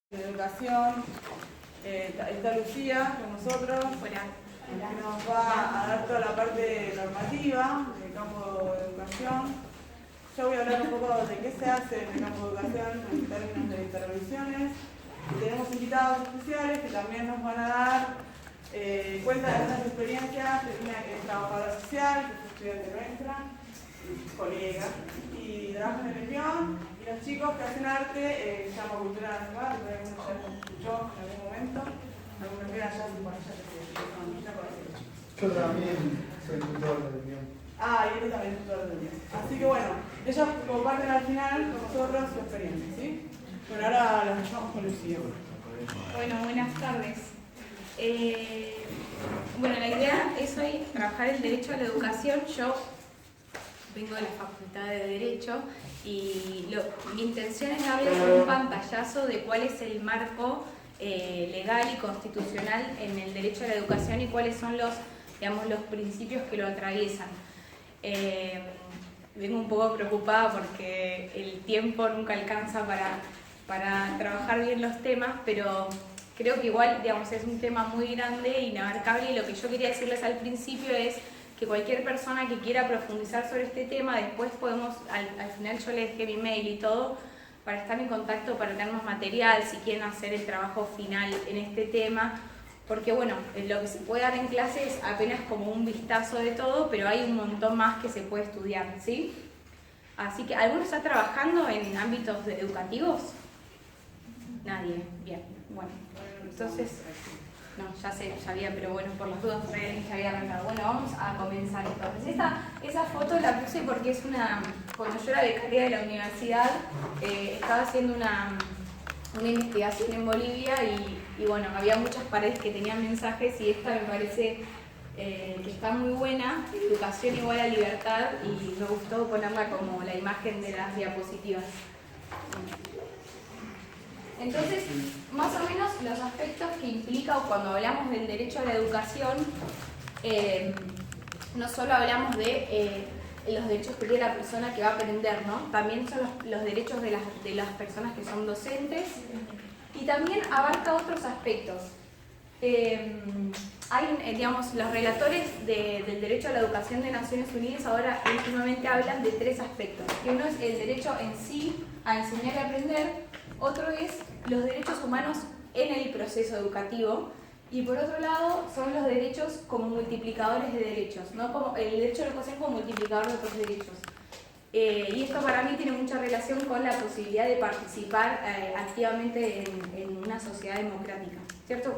de educación, está Lucía con nosotros, que nos va a dar toda la parte normativa del campo de educación. Yo voy a hablar un poco de qué se hace en el campo de educación en términos de intervenciones. Tenemos invitados especiales que también nos van a dar cuenta de algunas experiencias. Una que es trabajadora social, que es estudiante nuestra, colega, y trabaja en el guión. Y los chicos que hacen arte, se llama Cultura Nacional, que algunos ya los escuchó en algún momento. Algunos que ya se ponen ya conocen. Yo también soy tutor del guión. Ah, y él también es tutor del guión. Así que bueno, ellos comparten al final con nosotros su experiencia, ¿sí? Bueno, ahora los dejamos con Lucía. Bueno, buenas tardes. Bueno, la idea es hoy trabajar el derecho a la educación. Yo vengo de la Facultad de Derecho y mi intención es darles un pantallazo de cuál es el marco legal y constitucional en el derecho a la educación y cuáles son los principios que lo atraviesan. Vengo un poco preocupada porque el tiempo nunca alcanza para trabajar bien los temas, pero creo que igual, es un tema muy grande e inabarcable, y lo que yo quería decirles al principio es que cualquier persona que quiera profundizar sobre este tema, después podemos, al final yo les dejé mi mail y todo, para estar en contacto, para tener más material, si quieren hacer el trabajo final en este tema, porque bueno, lo que se puede dar en clase es apenas como un vistazo de todo, pero hay un montón más que se puede estudiar, ¿sí? Así que, ¿alguno está trabajando en ámbitos educativos? Nadie, bien, bueno, entonces... No, ya sé, ya había, pero bueno, por las dudas ya había arrancado. Bueno, vamos a comenzar entonces. Esa foto la puse porque es cuando yo era becaria de la universidad, estaba haciendo una investigación en Bolivia y bueno, había muchas paredes que tenían mensajes, y esta me parece que está muy buena, educación igual a libertad, y me gustó ponerla como la imagen de las diapositivas. Entonces, más o menos los aspectos que implica cuando hablamos del derecho a la educación, no solo hablamos de los derechos que tiene la persona que va a aprender, ¿no? También son los derechos de las personas que son docentes, y también abarca otros aspectos. Hay, los relatores del derecho a la educación de Naciones Unidas ahora últimamente hablan de tres aspectos. Que uno es el derecho en sí a enseñar y aprender, otro es los derechos humanos en el proceso educativo, y por otro lado son los derechos como multiplicadores de derechos, ¿no? Como el derecho a la educación como multiplicador de otros derechos. Y esto para mí tiene mucha relación con la posibilidad de participar activamente en una sociedad democrática, ¿cierto?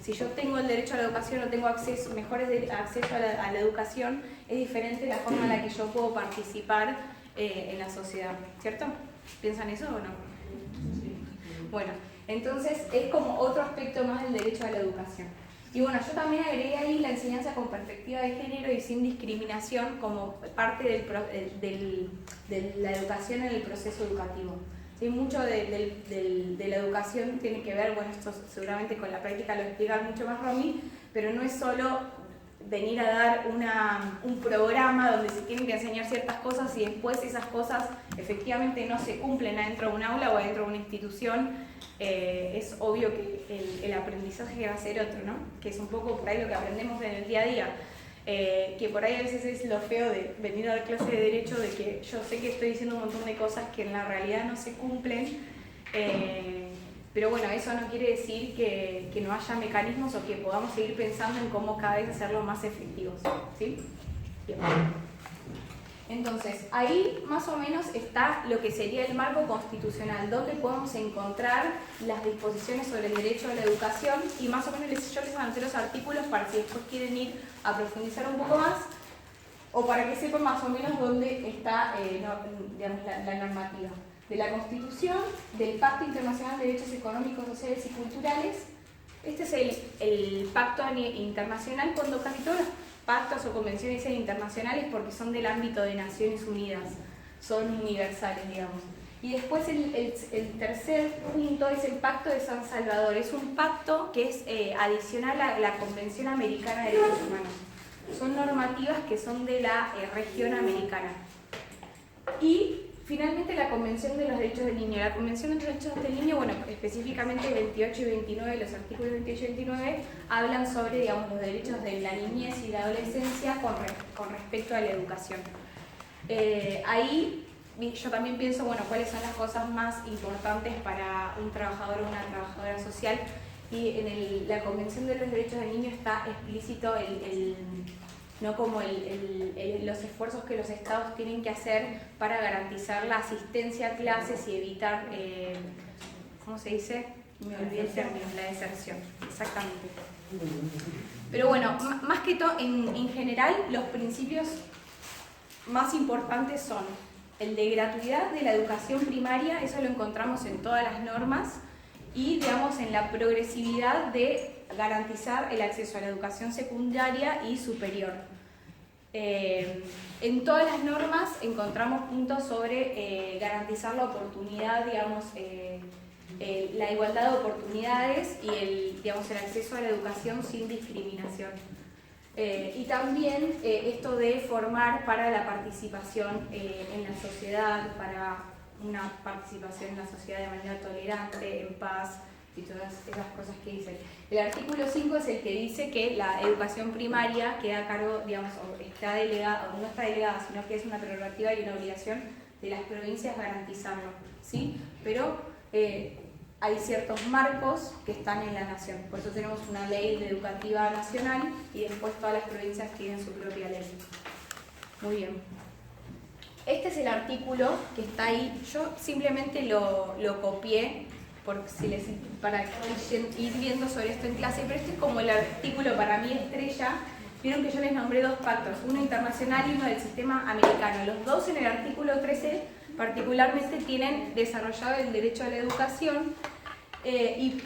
Si yo tengo el derecho a la educación o tengo acceso a la educación, es diferente la forma en la que yo puedo participar en la sociedad, ¿cierto? ¿Piensan eso o no? Bueno, entonces es como otro aspecto más del derecho a la educación. Y bueno, yo también agregué ahí la enseñanza con perspectiva de género y sin discriminación como parte de la educación en el proceso educativo. ¿Sí? Mucho de la educación tiene que ver, bueno, esto seguramente con la práctica lo explica mucho más Romy, pero no es solo venir a dar un programa donde se tienen que enseñar ciertas cosas y después esas cosas efectivamente no se cumplen adentro de un aula o adentro de una institución. Es obvio que el aprendizaje va a ser otro, ¿no? Que es un poco por ahí lo que aprendemos en el día a día. Que por ahí a veces es lo feo de venir a dar clase de derecho, de que yo sé que estoy diciendo un montón de cosas que en la realidad no se cumplen, pero bueno, eso no quiere decir que no haya mecanismos o que podamos seguir pensando en cómo cada vez hacerlo más efectivos, ¿sí? Bien. Entonces, ahí más o menos está lo que sería el marco constitucional, donde podemos encontrar las disposiciones sobre el derecho a la educación, y más o menos yo les anoté los artículos para si después quieren ir a profundizar un poco más, o para que sepan más o menos dónde está la normativa. De la Constitución, del Pacto Internacional de Derechos Económicos, Sociales y Culturales. Este es el pacto internacional, cuando casi todos los pactos o convenciones dicen internacionales porque son del ámbito de Naciones Unidas, son universales, digamos. Y después el tercer punto es el Pacto de San Salvador. Es un pacto que es adicional a la Convención Americana de Derechos Humanos. Son normativas que son de la región americana. Y finalmente la Convención de los Derechos del Niño. La Convención de los Derechos del Niño, bueno, específicamente 28 y 29, los artículos 28 y 29, hablan sobre, digamos, los derechos de la niñez y la adolescencia con respecto a la educación. Ahí yo también pienso, bueno, cuáles son las cosas más importantes para un trabajador o una trabajadora social, y en la Convención de los Derechos del Niño está explícito no como los esfuerzos que los estados tienen que hacer para garantizar la asistencia a clases y evitar, ¿cómo se dice? Me olvidé el término, la deserción, exactamente. Pero bueno, más que todo, en general, los principios más importantes son el de gratuidad de la educación primaria, eso lo encontramos en todas las normas, y digamos en la progresividad de garantizar el acceso a la educación secundaria y superior. En todas las normas encontramos puntos sobre garantizar la oportunidad, digamos, la igualdad de oportunidades y el acceso a la educación sin discriminación. Y también esto de formar para la participación en la sociedad, para una participación en la sociedad de manera tolerante, en paz y todas esas cosas que dicen. El artículo 5 es el que dice que la educación primaria queda a cargo, digamos, o está delegada, o no está delegada, sino que es una prerrogativa y una obligación de las provincias garantizarlo, ¿sí? Pero hay ciertos marcos que están en la nación, por eso tenemos una ley educativa nacional y después todas las provincias tienen su propia ley. Muy bien. Este es el artículo que está ahí, yo simplemente lo copié para ir viendo sobre esto en clase, pero este es como el artículo para mí estrella. Vieron que yo les nombré dos pactos, uno internacional y uno del sistema americano. Los dos en el artículo 13 particularmente tienen desarrollado el derecho a la educación, y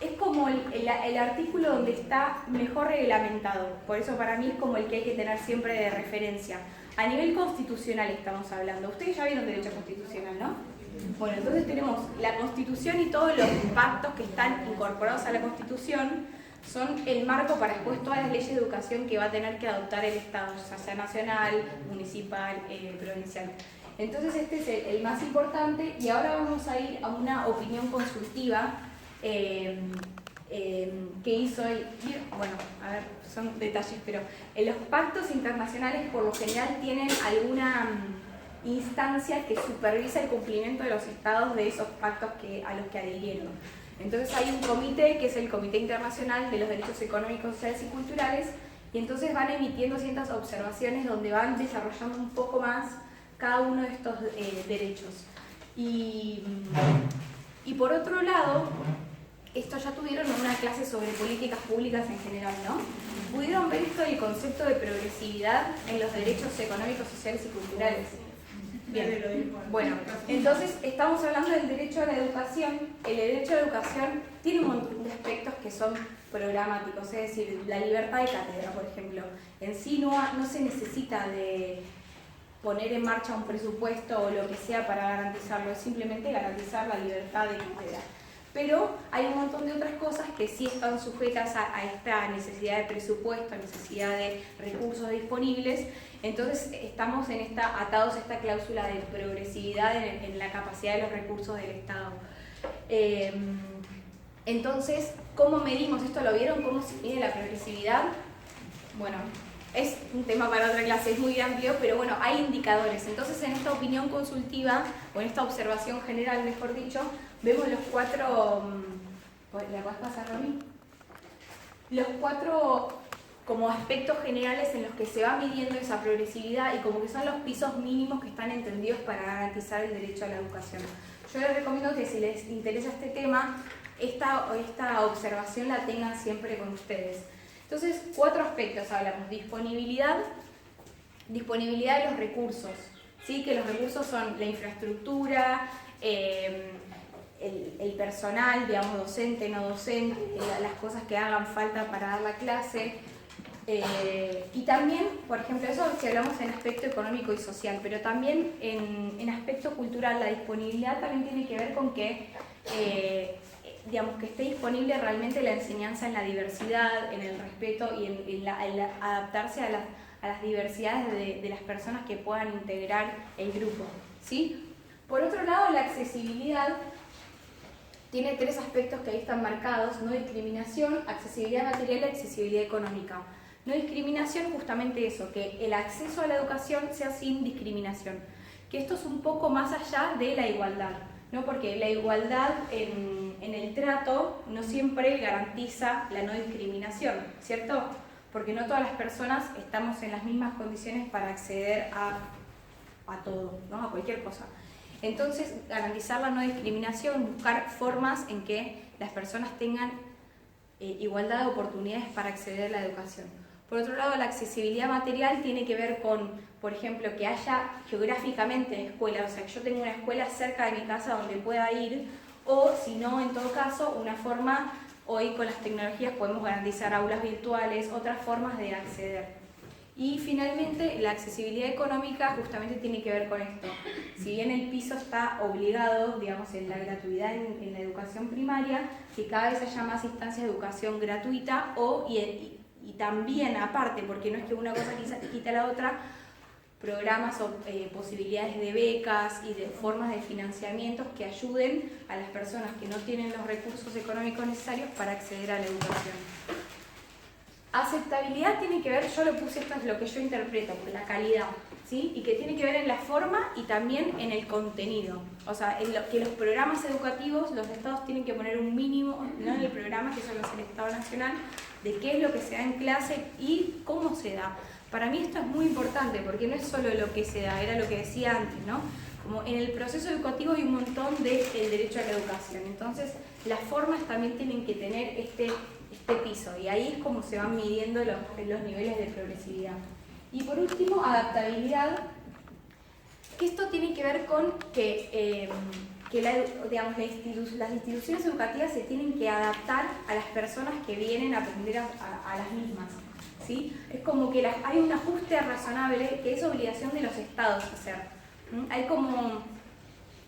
es como el artículo donde está mejor reglamentado, por eso para mí es como el que hay que tener siempre de referencia. A nivel constitucional estamos hablando, ustedes ya vieron derecho constitucional, ¿no? Bueno, entonces tenemos la Constitución y todos los pactos que están incorporados a la Constitución son el marco para después todas las leyes de educación que va a tener que adoptar el Estado, ya sea nacional, municipal, provincial. Entonces este es el más importante, y ahora vamos a ir a una opinión consultiva que hizo bueno, a ver, son detalles, pero los pactos internacionales por lo general tienen alguna instancia que supervisa el cumplimiento de los estados de esos pactos a los que adhirieron. Entonces hay un comité, que es el Comité Internacional de los Derechos Económicos, Sociales y Culturales, y entonces van emitiendo ciertas observaciones donde van desarrollando un poco más cada uno de estos derechos. Y por otro lado, esto ya tuvieron una clase sobre políticas públicas en general, ¿no? ¿Pudieron ver esto del concepto de progresividad en los derechos económicos, sociales y culturales? Bien, bueno, entonces estamos hablando del derecho a la educación. El derecho a la educación tiene un montón de aspectos que son programáticos, es decir, la libertad de cátedra, por ejemplo. En sí no se necesita de poner en marcha un presupuesto o lo que sea para garantizarlo, es simplemente garantizar la libertad de cátedra. Pero hay un montón de otras cosas que sí están sujetas a esta necesidad de presupuesto, necesidad de recursos disponibles. Entonces estamos atados a esta cláusula de progresividad en la capacidad de los recursos del Estado. Entonces, ¿cómo medimos esto? ¿Lo vieron? ¿Cómo se mide la progresividad? Bueno, es un tema para otra clase, es muy amplio, pero bueno, hay indicadores. Entonces, en esta opinión consultiva, o en esta observación general, mejor dicho, vemos los cuatro... ¿La puedes pasar, Romy? Los cuatro como aspectos generales en los que se va midiendo esa progresividad y como que son los pisos mínimos que están entendidos para garantizar el derecho a la educación. Yo les recomiendo que si les interesa este tema, esta observación la tengan siempre con ustedes. Entonces, cuatro aspectos hablamos: disponibilidad de los recursos, ¿sí? Que los recursos son la infraestructura, el personal, digamos, docente, no docente, las cosas que hagan falta para dar la clase. Y también, por ejemplo, eso si hablamos en aspecto económico y social, pero también en aspecto cultural, la disponibilidad también tiene que ver con que, digamos, que esté disponible realmente la enseñanza en la diversidad, en el respeto y en adaptarse a a las diversidades de las personas que puedan integrar el grupo, ¿sí? Por otro lado, la accesibilidad tiene 3 aspectos que ahí están marcados: no discriminación, accesibilidad material y accesibilidad económica. No discriminación, justamente eso, que el acceso a la educación sea sin discriminación, que esto es un poco más allá de la igualdad, ¿no? Porque la igualdad en el trato no siempre garantiza la no discriminación, ¿cierto? Porque no todas las personas estamos en las mismas condiciones para acceder a todo, ¿no? A cualquier cosa. Entonces, garantizar la no discriminación, buscar formas en que las personas tengan igualdad de oportunidades para acceder a la educación. Por otro lado, la accesibilidad material tiene que ver con, por ejemplo, que haya geográficamente escuelas, o sea, que yo tenga una escuela cerca de mi casa donde pueda ir, o si no, en todo caso, una forma, hoy con las tecnologías podemos garantizar aulas virtuales, otras formas de acceder. Y finalmente, la accesibilidad económica justamente tiene que ver con esto. Si bien el piso está obligado, digamos, en la gratuidad en la educación primaria, que cada vez haya más instancias de educación gratuita y también, aparte, porque no es que una cosa quizás te quita la otra, programas o posibilidades de becas y de formas de financiamiento que ayuden a las personas que no tienen los recursos económicos necesarios para acceder a la educación. Aceptabilidad tiene que ver, yo lo puse, esto es lo que yo interpreto, por la calidad, ¿sí? Y que tiene que ver en la forma y también en el contenido. O sea, que los programas educativos, los estados tienen que poner un mínimo, no en el programa, que eso lo hace el Estado Nacional, de qué es lo que se da en clase y cómo se da. Para mí esto es muy importante, porque no es solo lo que se da, era lo que decía antes, ¿no? Como en el proceso educativo hay un montón del derecho a la educación, entonces las formas también tienen que tener este piso, y ahí es como se van midiendo los niveles de progresividad. Y por último, adaptabilidad, que esto tiene que ver con que las instituciones educativas se tienen que adaptar a las personas que vienen a aprender a las mismas, ¿sí? Es como que hay un ajuste razonable que es obligación de los estados hacer. Hay como,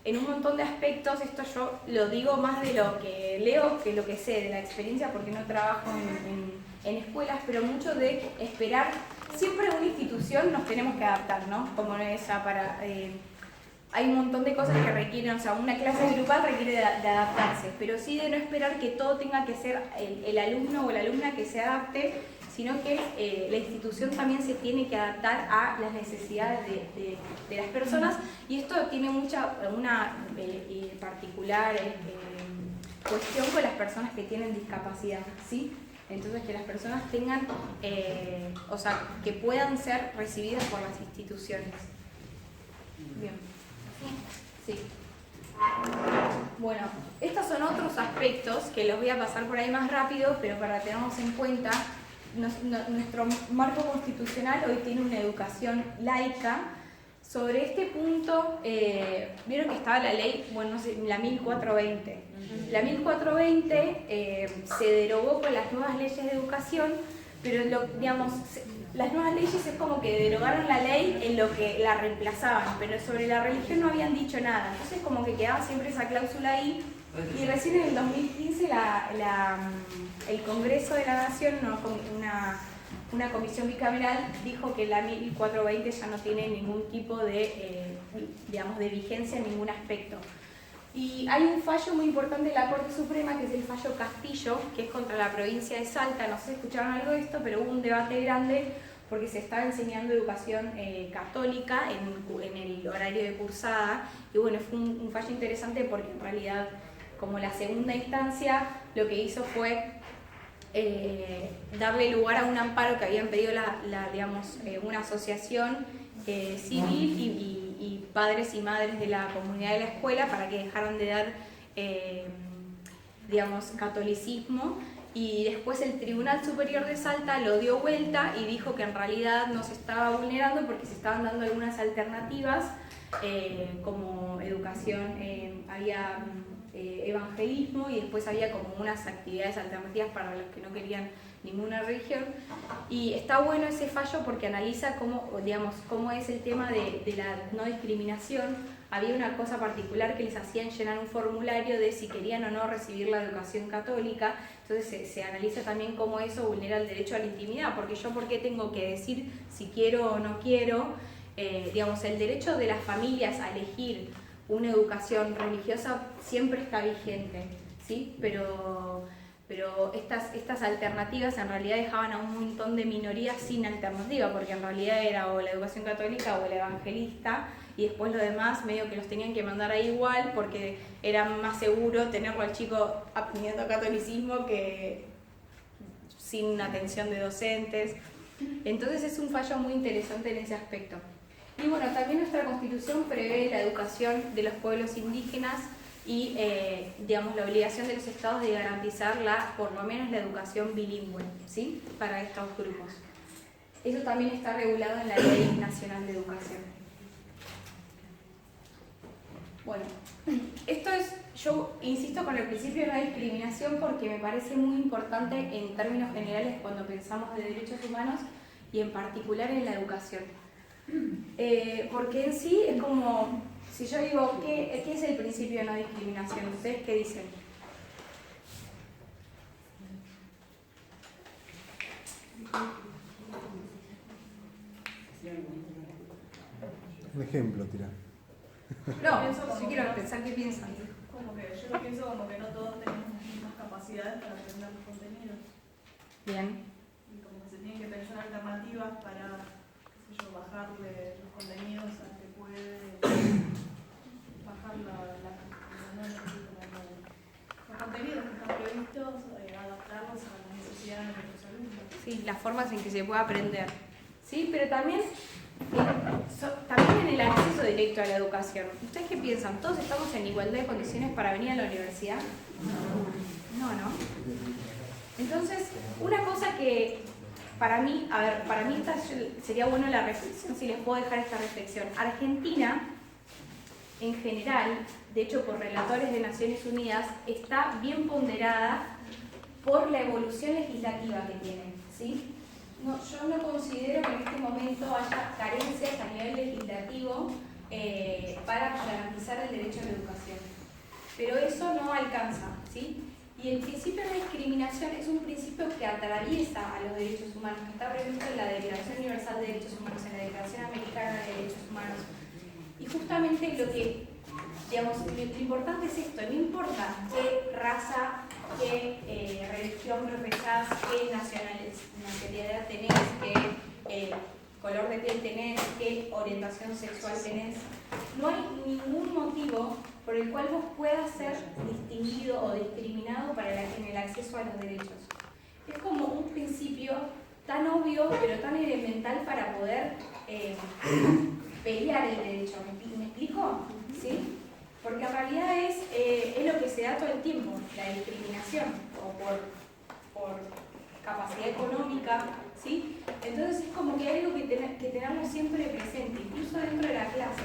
en un montón de aspectos, esto yo lo digo más de lo que leo que lo que sé de la experiencia, porque no trabajo en escuelas, pero mucho de esperar. Siempre una institución nos tenemos que adaptar, ¿no? Como esa hay un montón de cosas que requieren, o sea, una clase grupal requiere de adaptarse, pero sí de no esperar que todo tenga que ser el alumno o la alumna que se adapte, sino que la institución también se tiene que adaptar a las necesidades de las personas, y esto tiene una particular cuestión con las personas que tienen discapacidad, ¿sí? Entonces que las personas tengan, o sea, que puedan ser recibidas por las instituciones. Bien. Sí. Bueno, estos son otros aspectos que los voy a pasar por ahí más rápido, pero para tenerlos en cuenta. Nuestro marco constitucional hoy tiene una educación laica. Sobre este punto, vieron que estaba la ley, bueno, no sé, la 1420. La 1420 se derogó con las nuevas leyes de educación, pero las nuevas leyes es como que derogaron la ley en lo que la reemplazaban, pero sobre la religión no habían dicho nada. Entonces como que quedaba siempre esa cláusula ahí, y recién en el 2015 el Congreso de la Nación, una comisión bicameral, dijo que la 1420 ya no tiene ningún tipo de vigencia en ningún aspecto. Y hay un fallo muy importante de la Corte Suprema, que es el fallo Castillo, que es contra la provincia de Salta. No sé si escucharon algo de esto, pero hubo un debate grande porque se estaba enseñando educación católica en el horario de cursada. Y bueno, fue un fallo interesante porque en realidad, como la segunda instancia, lo que hizo fue darle lugar a un amparo que habían pedido una asociación civil y padres y madres de la comunidad de la escuela para que dejaran de dar catolicismo, y después el Tribunal Superior de Salta lo dio vuelta y dijo que en realidad no se estaba vulnerando porque se estaban dando algunas alternativas como educación, había evangelismo, y después había como unas actividades alternativas para los que no querían ninguna religión. Y está bueno ese fallo porque analiza cómo, digamos, cómo es el tema de la no discriminación. Había una cosa particular que les hacían llenar un formulario de si querían o no recibir la educación católica. Entonces se analiza también cómo eso vulnera el derecho a la intimidad, porque yo por qué tengo que decir si quiero o no quiero. Digamos, el derecho de las familias a elegir una educación religiosa siempre está vigente, ¿sí? Pero estas alternativas en realidad dejaban a un montón de minorías sin alternativa, porque en realidad era o la educación católica o la evangelista, y después lo demás medio que los tenían que mandar ahí igual porque era más seguro tenerlo al chico aprendiendo catolicismo que sin atención de docentes. Entonces es un fallo muy interesante en ese aspecto. Y bueno, también nuestra Constitución prevé la educación de los pueblos indígenas y digamos, la obligación de los estados de garantizar por lo menos la educación bilingüe, ¿sí? Para estos grupos. Eso también está regulado en la Ley Nacional de Educación. Bueno, esto es, yo insisto con el principio de no discriminación porque me parece muy importante en términos generales cuando pensamos de derechos humanos y en particular en la educación. Porque en sí es como, si yo digo, ¿qué es el principio de no discriminación? ¿Ustedes qué dicen? Un ejemplo, tira. No, yo quiero pensar qué piensan. Como que yo lo pienso como que no todos tenemos las mismas capacidades para aprender los contenidos. Bien. Y como que se tienen que pensar alternativas para, qué sé yo, bajarle los contenidos al que puede bajar los contenidos que están previstos, adaptarlos a las necesidades de los alumnos. Sí, las formas en que se puede aprender. Sí, pero también en el acceso directo a la educación. ¿Ustedes qué piensan? ¿Todos estamos en igualdad de condiciones para venir a la universidad? No, ¿no? Entonces, una cosa que para mí, esta sería bueno la reflexión, si les puedo dejar esta reflexión. Argentina, en general, de hecho por relatores de Naciones Unidas, está bien ponderada por la evolución legislativa que tiene, ¿sí? No, yo no considero que en este momento haya carencias a nivel legislativo para garantizar el derecho a la educación. Pero eso no alcanza, ¿sí? Y el principio de discriminación es un principio que atraviesa a los derechos humanos, que está previsto en la Declaración Universal de Derechos Humanos, en la Declaración Americana de Derechos Humanos. Y justamente lo que, digamos, lo importante es esto: no importa qué raza, qué religión profesás, qué nacionalidad tenés, qué color de piel tenés, qué orientación sexual tenés, no hay ningún motivo por el cual vos puedas ser distinguido o discriminado en el acceso a los derechos. Es como un principio tan obvio, pero tan elemental para poder pelear el derecho. ¿Me explico? ¿Sí? Porque en realidad es lo que se da todo el tiempo, la discriminación, o por capacidad económica, ¿sí? Entonces es como que hay algo que tenemos siempre presente, incluso dentro de la clase.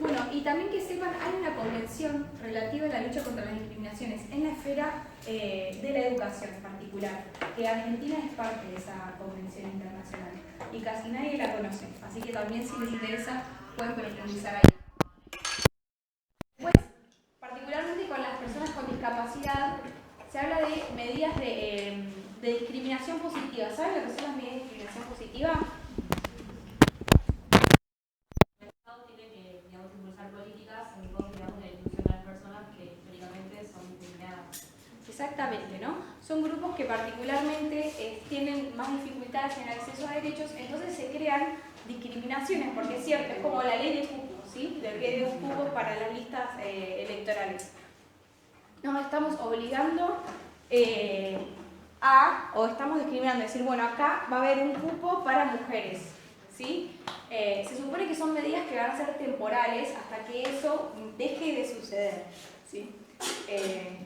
Bueno, y también que sepan, hay una convención relativa a la lucha contra las discriminaciones en la esfera de la educación en particular, que Argentina es parte de esa convención internacional y casi nadie la conoce, así que también si les interesa pueden profundizar ahí. Pues, particularmente con las personas con discapacidad, se habla de medidas de discriminación positiva. ¿Saben lo que son las medidas de discriminación positiva? Exactamente, ¿no? Son grupos que particularmente tienen más dificultades en el acceso a derechos, entonces se crean discriminaciones, porque es cierto, es como la ley de cupos, ¿sí? La ley de cupos para las listas electorales. Nos estamos obligando o estamos discriminando, es decir, bueno, acá va a haber un cupo para mujeres, ¿sí? Se supone que son medidas que van a ser temporales hasta que eso deje de suceder, ¿sí?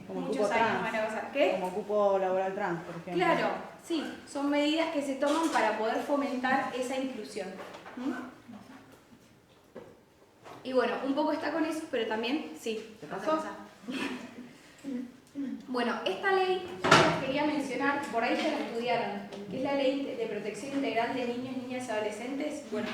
Como muchos cupo años trans, van a pasar. ¿Qué? como cupo laboral trans, por ejemplo. Claro, sí, son medidas que se toman para poder fomentar esa inclusión. ¿Mm? Y bueno, un poco está con eso, pero también, sí. ¿Te pasó? Bueno, esta ley, yo les quería mencionar, por ahí ya la estudiaron, que es la Ley de Protección Integral de Niños, Niñas y Adolescentes. Bueno,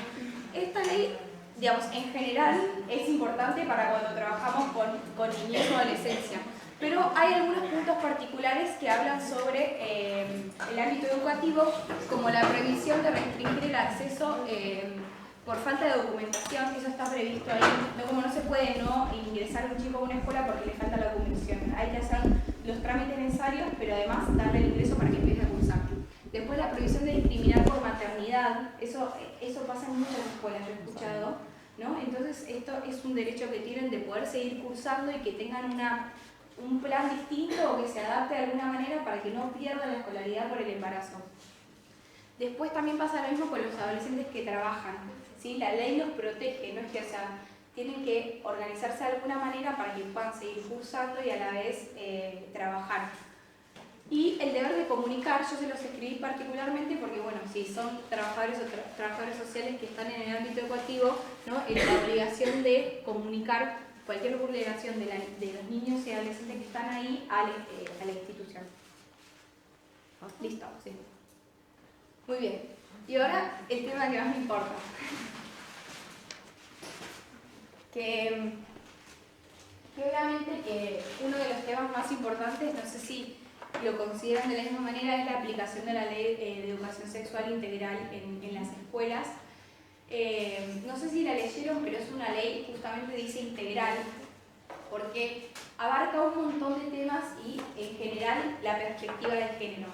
esta ley, digamos, en general es importante para cuando trabajamos con niñez o adolescencia, pero hay algunos puntos particulares que hablan sobre el ámbito educativo, como la prohibición de restringir el acceso por falta de documentación, que eso está previsto ahí. Como no se puede no ingresar un chico a una escuela porque le falta la documentación, hay que hacer los trámites necesarios, pero además darle el ingreso para que empiece a cursar. Después la prohibición de discriminar por maternidad, eso pasa en muchas escuelas, lo he escuchado, ¿no? Entonces esto es un derecho que tienen de poder seguir cursando y que tengan un plan distinto o que se adapte de alguna manera para que no pierdan la escolaridad por el embarazo. Después también pasa lo mismo con los adolescentes que trabajan, ¿sí? La ley los protege, no es que, o sea, tienen que organizarse de alguna manera para que puedan seguir cursando y a la vez trabajar. Y el deber de comunicar, yo se los escribí particularmente porque, bueno, si son trabajadores o trabajadoras sociales que están en el ámbito educativo, ¿no? La obligación de comunicar cualquier vulneración de los niños y adolescentes que están ahí a la institución. Listo, sí. Muy bien. Y ahora el tema que más me importa. Que obviamente que uno de los temas más importantes, no sé si lo consideran de la misma manera, es la aplicación de la Ley de Educación Sexual Integral en las escuelas. No sé si la leyeron, pero es una ley, justamente dice integral, porque abarca un montón de temas y en general la perspectiva de género.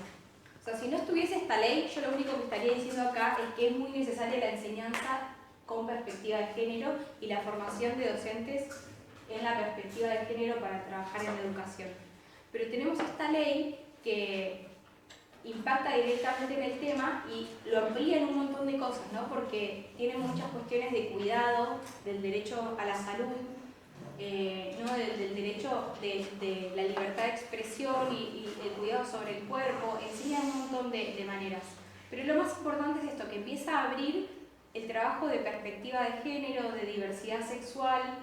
O sea, si no estuviese esta ley, yo lo único que estaría diciendo acá es que es muy necesaria la enseñanza con perspectiva de género y la formación de docentes en la perspectiva de género para trabajar en la educación. Pero tenemos esta ley que impacta directamente en el tema y lo amplía en un montón de cosas, ¿no? Porque tiene muchas cuestiones de cuidado, del derecho a la salud, ¿no? del derecho de la libertad de expresión y el cuidado sobre el cuerpo, enseña un montón de maneras. Pero lo más importante es esto, que empieza a abrir el trabajo de perspectiva de género, de diversidad sexual,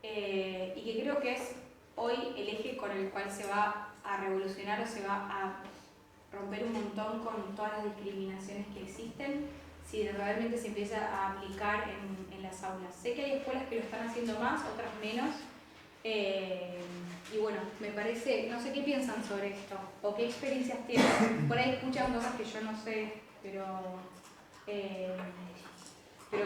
y que creo que es hoy el eje con el cual se va a revolucionar o se va a romper un montón con todas las discriminaciones que existen, si realmente se empieza a aplicar en las aulas. Sé que hay escuelas que lo están haciendo más, otras menos, y bueno, me parece, no sé qué piensan sobre esto, o qué experiencias tienen. Por ahí escuchan cosas que yo no sé, pero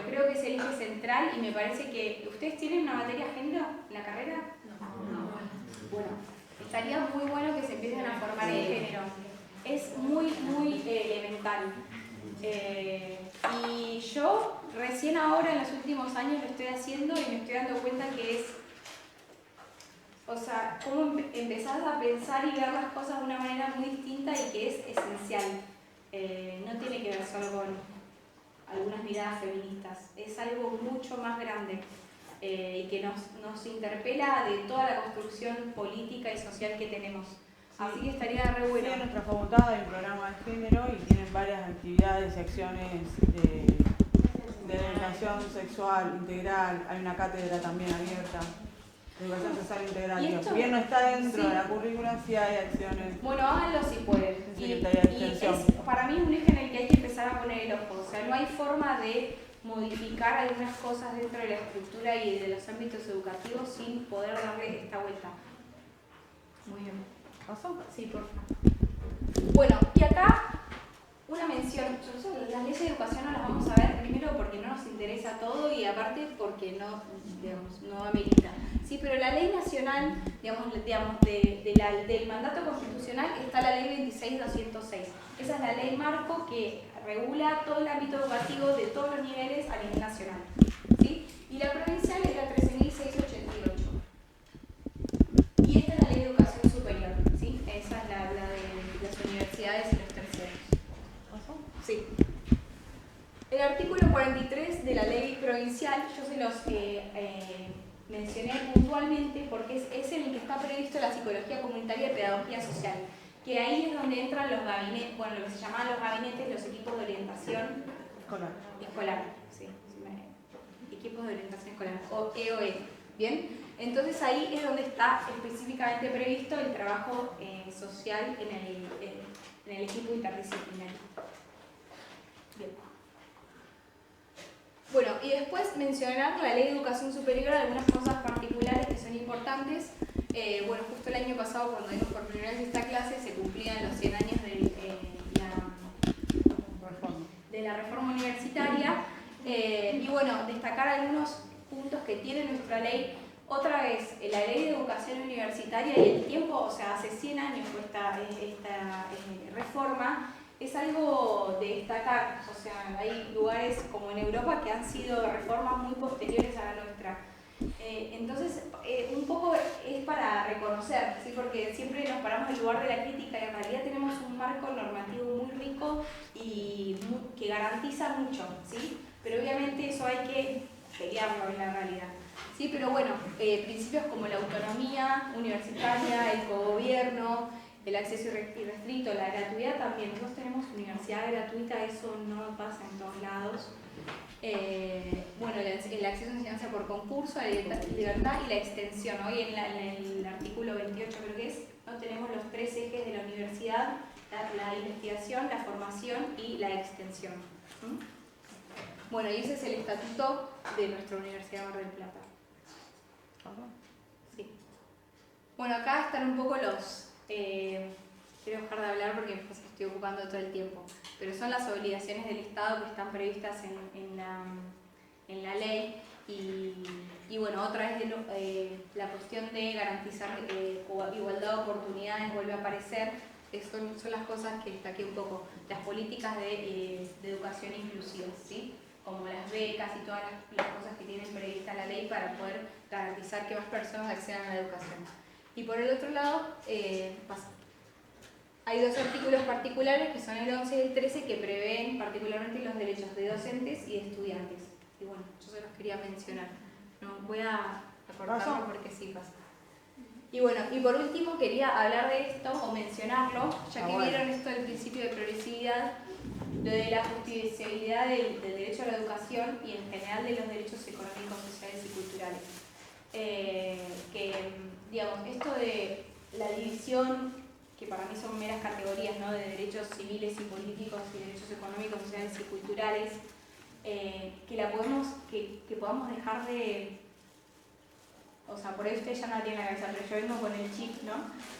creo que es el eje central y me parece que... ¿Ustedes tienen una materia género en la carrera? No. Bueno, estaría muy bueno que se empiecen a formar en género. Es muy, muy elemental. Y yo recién ahora, en los últimos años, lo estoy haciendo y me estoy dando cuenta que es... O sea, cómo empezás a pensar y ver las cosas de una manera muy distinta y que es esencial. No tiene que ver solo con algunas miradas feministas, es algo mucho más grande y que nos interpela de toda la construcción política y social que tenemos. Así que estaría re bueno. Sí, en nuestra facultad hay un programa de género y tienen varias actividades y acciones de educación sexual integral, hay una cátedra también abierta. Educación sexual integral. ¿Y esto? Si bien no está dentro Sí. de la currícula, sí hay acciones. Bueno, háganlo si pueden. Y para mí es un eje en el que hay que empezar a poner el ojo. O sea, no hay forma de modificar algunas cosas dentro de la estructura y de los ámbitos educativos sin poder darle esta vuelta. Muy bien. ¿Pasó? Sí, por favor. Bueno, y acá una mención. Las leyes de educación no las vamos a ver primero porque no nos interesa todo y aparte porque no, digamos, no amerita. Sí, pero la ley nacional, del mandato constitucional está la ley 26.206. Esa es la ley marco que regula todo el ámbito educativo de todos los niveles a nivel nacional. ¿Sí? Y la provincial es la 13.688. Y esta es la ley de educación superior. ¿Sí? Esa es la de las universidades y los terciarios. ¿Pasó? Sí. El artículo 43 de la ley provincial, yo se los mencioné puntualmente porque es en el que está previsto la psicología comunitaria y pedagogía social, que ahí es donde entran los gabinetes, bueno, lo que se llaman los gabinetes, los equipos de orientación escolar, sí, equipos de orientación escolar, o EOE, ¿bien? Entonces ahí es donde está específicamente previsto el trabajo social en el equipo interdisciplinario. Bien. Bueno, y después mencionar la Ley de Educación Superior, algunas cosas particulares que son importantes. Bueno, justo el año pasado, cuando dimos por primera vez esta clase, se cumplían los 100 años de la reforma universitaria. Y bueno, destacar algunos puntos que tiene nuestra ley. Otra vez, la Ley de Educación Universitaria y el tiempo, o sea, hace 100 años fue esta reforma, es algo de destacar. O sea, hay lugares como en Europa que han sido reformas muy posteriores a la nuestra. Entonces, un poco es para reconocer, ¿sí? Porque siempre nos paramos en el lugar de la crítica y en realidad tenemos un marco normativo muy rico y que garantiza mucho, ¿sí? Pero obviamente eso hay que pelearlo en la realidad. Sí, pero bueno, principios como la autonomía universitaria, el cogobierno, el acceso irrestricto, la gratuidad también. Nosotros tenemos universidad gratuita, eso no pasa en todos lados. Bueno, el acceso a enseñanza por concurso, la libertad y la extensión. Hoy en el artículo 28 creo que es, ¿no? Tenemos los 3 ejes de la universidad: la investigación, la formación y la extensión. Bueno, y ese es el estatuto de nuestra Universidad de Mar del Plata. Sí. Bueno, acá están un poco los... quiero dejar de hablar porque pues, estoy ocupando todo el tiempo, pero son las obligaciones del Estado que están previstas en la ley y bueno, otra vez la cuestión de garantizar igualdad de oportunidades vuelve a aparecer. Son las cosas que destaqué un poco, las políticas de educación inclusiva, ¿sí? Como las becas y todas las cosas que tienen prevista la ley para poder garantizar que más personas accedan a la educación. Y por el otro lado, hay 2 artículos particulares que son el 11 y el 13 que prevén particularmente los derechos de docentes y de estudiantes. Y bueno, yo se los quería mencionar. No voy a cortarlo porque sí pasa. Y bueno, y por último quería hablar de esto o mencionarlo, ya que vieron esto del principio de progresividad, lo de la justiciabilidad del derecho a la educación y en general de los derechos económicos, sociales y culturales. Que, digamos, esto de la división, que para mí son meras categorías, ¿no? De derechos civiles y políticos y derechos económicos, sociales y culturales, que podamos dejar de... O sea, por ahí ustedes ya no la tienen en la cabeza, pero yo vengo con el chip, ¿no?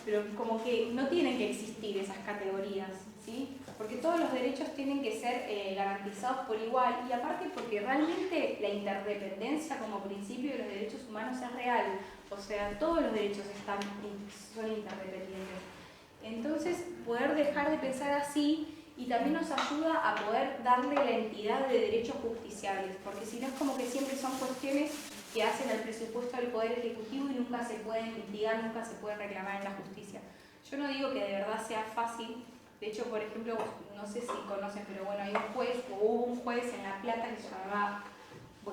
Pero como que no tienen que existir esas categorías, ¿sí? Porque todos los derechos tienen que ser garantizados por igual y aparte porque realmente la interdependencia como principio de los derechos humanos es real. O sea, todos los derechos son interdependientes. Entonces, poder dejar de pensar así y también nos ayuda a poder darle la entidad de derechos justiciables, porque si no es como que siempre son cuestiones que hacen el presupuesto del Poder Ejecutivo y nunca se pueden litigar, nunca se pueden reclamar en la justicia. Yo no digo que de verdad sea fácil, de hecho, por ejemplo, no sé si conocen, pero bueno, hay un juez, o hubo un juez en La Plata que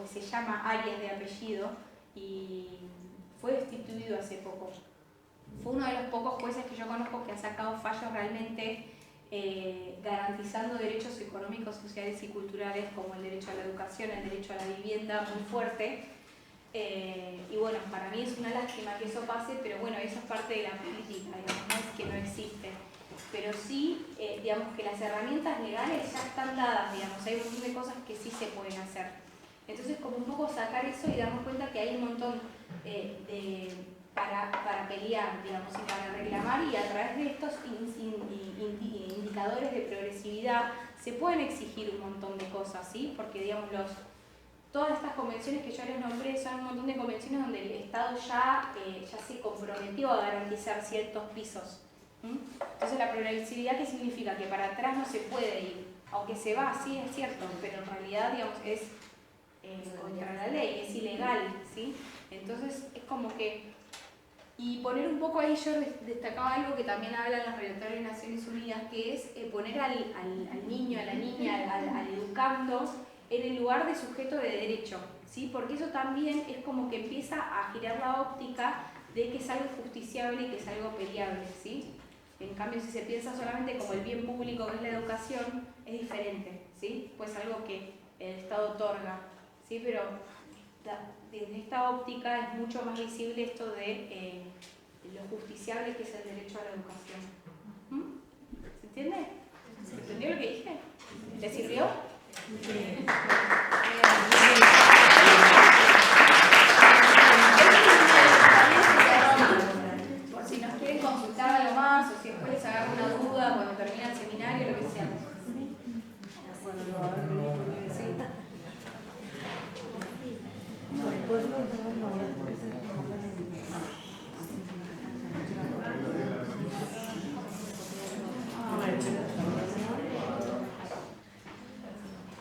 se llama Arias de apellido, y fue destituido hace poco. Fue uno de los pocos jueces que yo conozco que ha sacado fallos realmente garantizando derechos económicos, sociales y culturales como el derecho a la educación, el derecho a la vivienda, muy fuerte. Y bueno, para mí es una lástima que eso pase, pero bueno, eso es parte de la política, digamos, no es que no existe. Pero sí, digamos que las herramientas legales ya están dadas, digamos, hay un montón de cosas que sí se pueden hacer. Entonces, como un poco sacar eso y darnos cuenta que hay un montón para pelear, digamos, y para reclamar, y a través de estos indicadores de progresividad se pueden exigir un montón de cosas, ¿sí? Porque, digamos, todas estas convenciones que yo les nombré son un montón de convenciones donde el Estado ya se comprometió a garantizar ciertos pisos. Entonces, la progresividad, ¿qué significa? Que para atrás no se puede ir, aunque se va, sí, es cierto, pero en realidad, digamos, es contra la ley, es ilegal, ¿sí? Entonces, es como que... Y poner un poco ahí, yo destacaba algo que también hablan los relatores de Naciones Unidas, que es poner al niño, a la niña, al educando en el lugar de sujeto de derecho, ¿sí? Porque eso también es como que empieza a girar la óptica de que es algo justiciable y que es algo peleable, ¿sí? En cambio, si se piensa solamente como el bien público que es la educación, es diferente, ¿sí? Pues algo que el Estado otorga, ¿sí? Pero desde esta óptica es mucho más visible esto de lo justiciable que es el derecho a la educación. ¿Se entiende? ¿Se entendió lo que dije? ¿Le sirvió? Sí. Por si nos quieren consultar algo más o si después les agarra una duda cuando termina el seminario, lo que sea.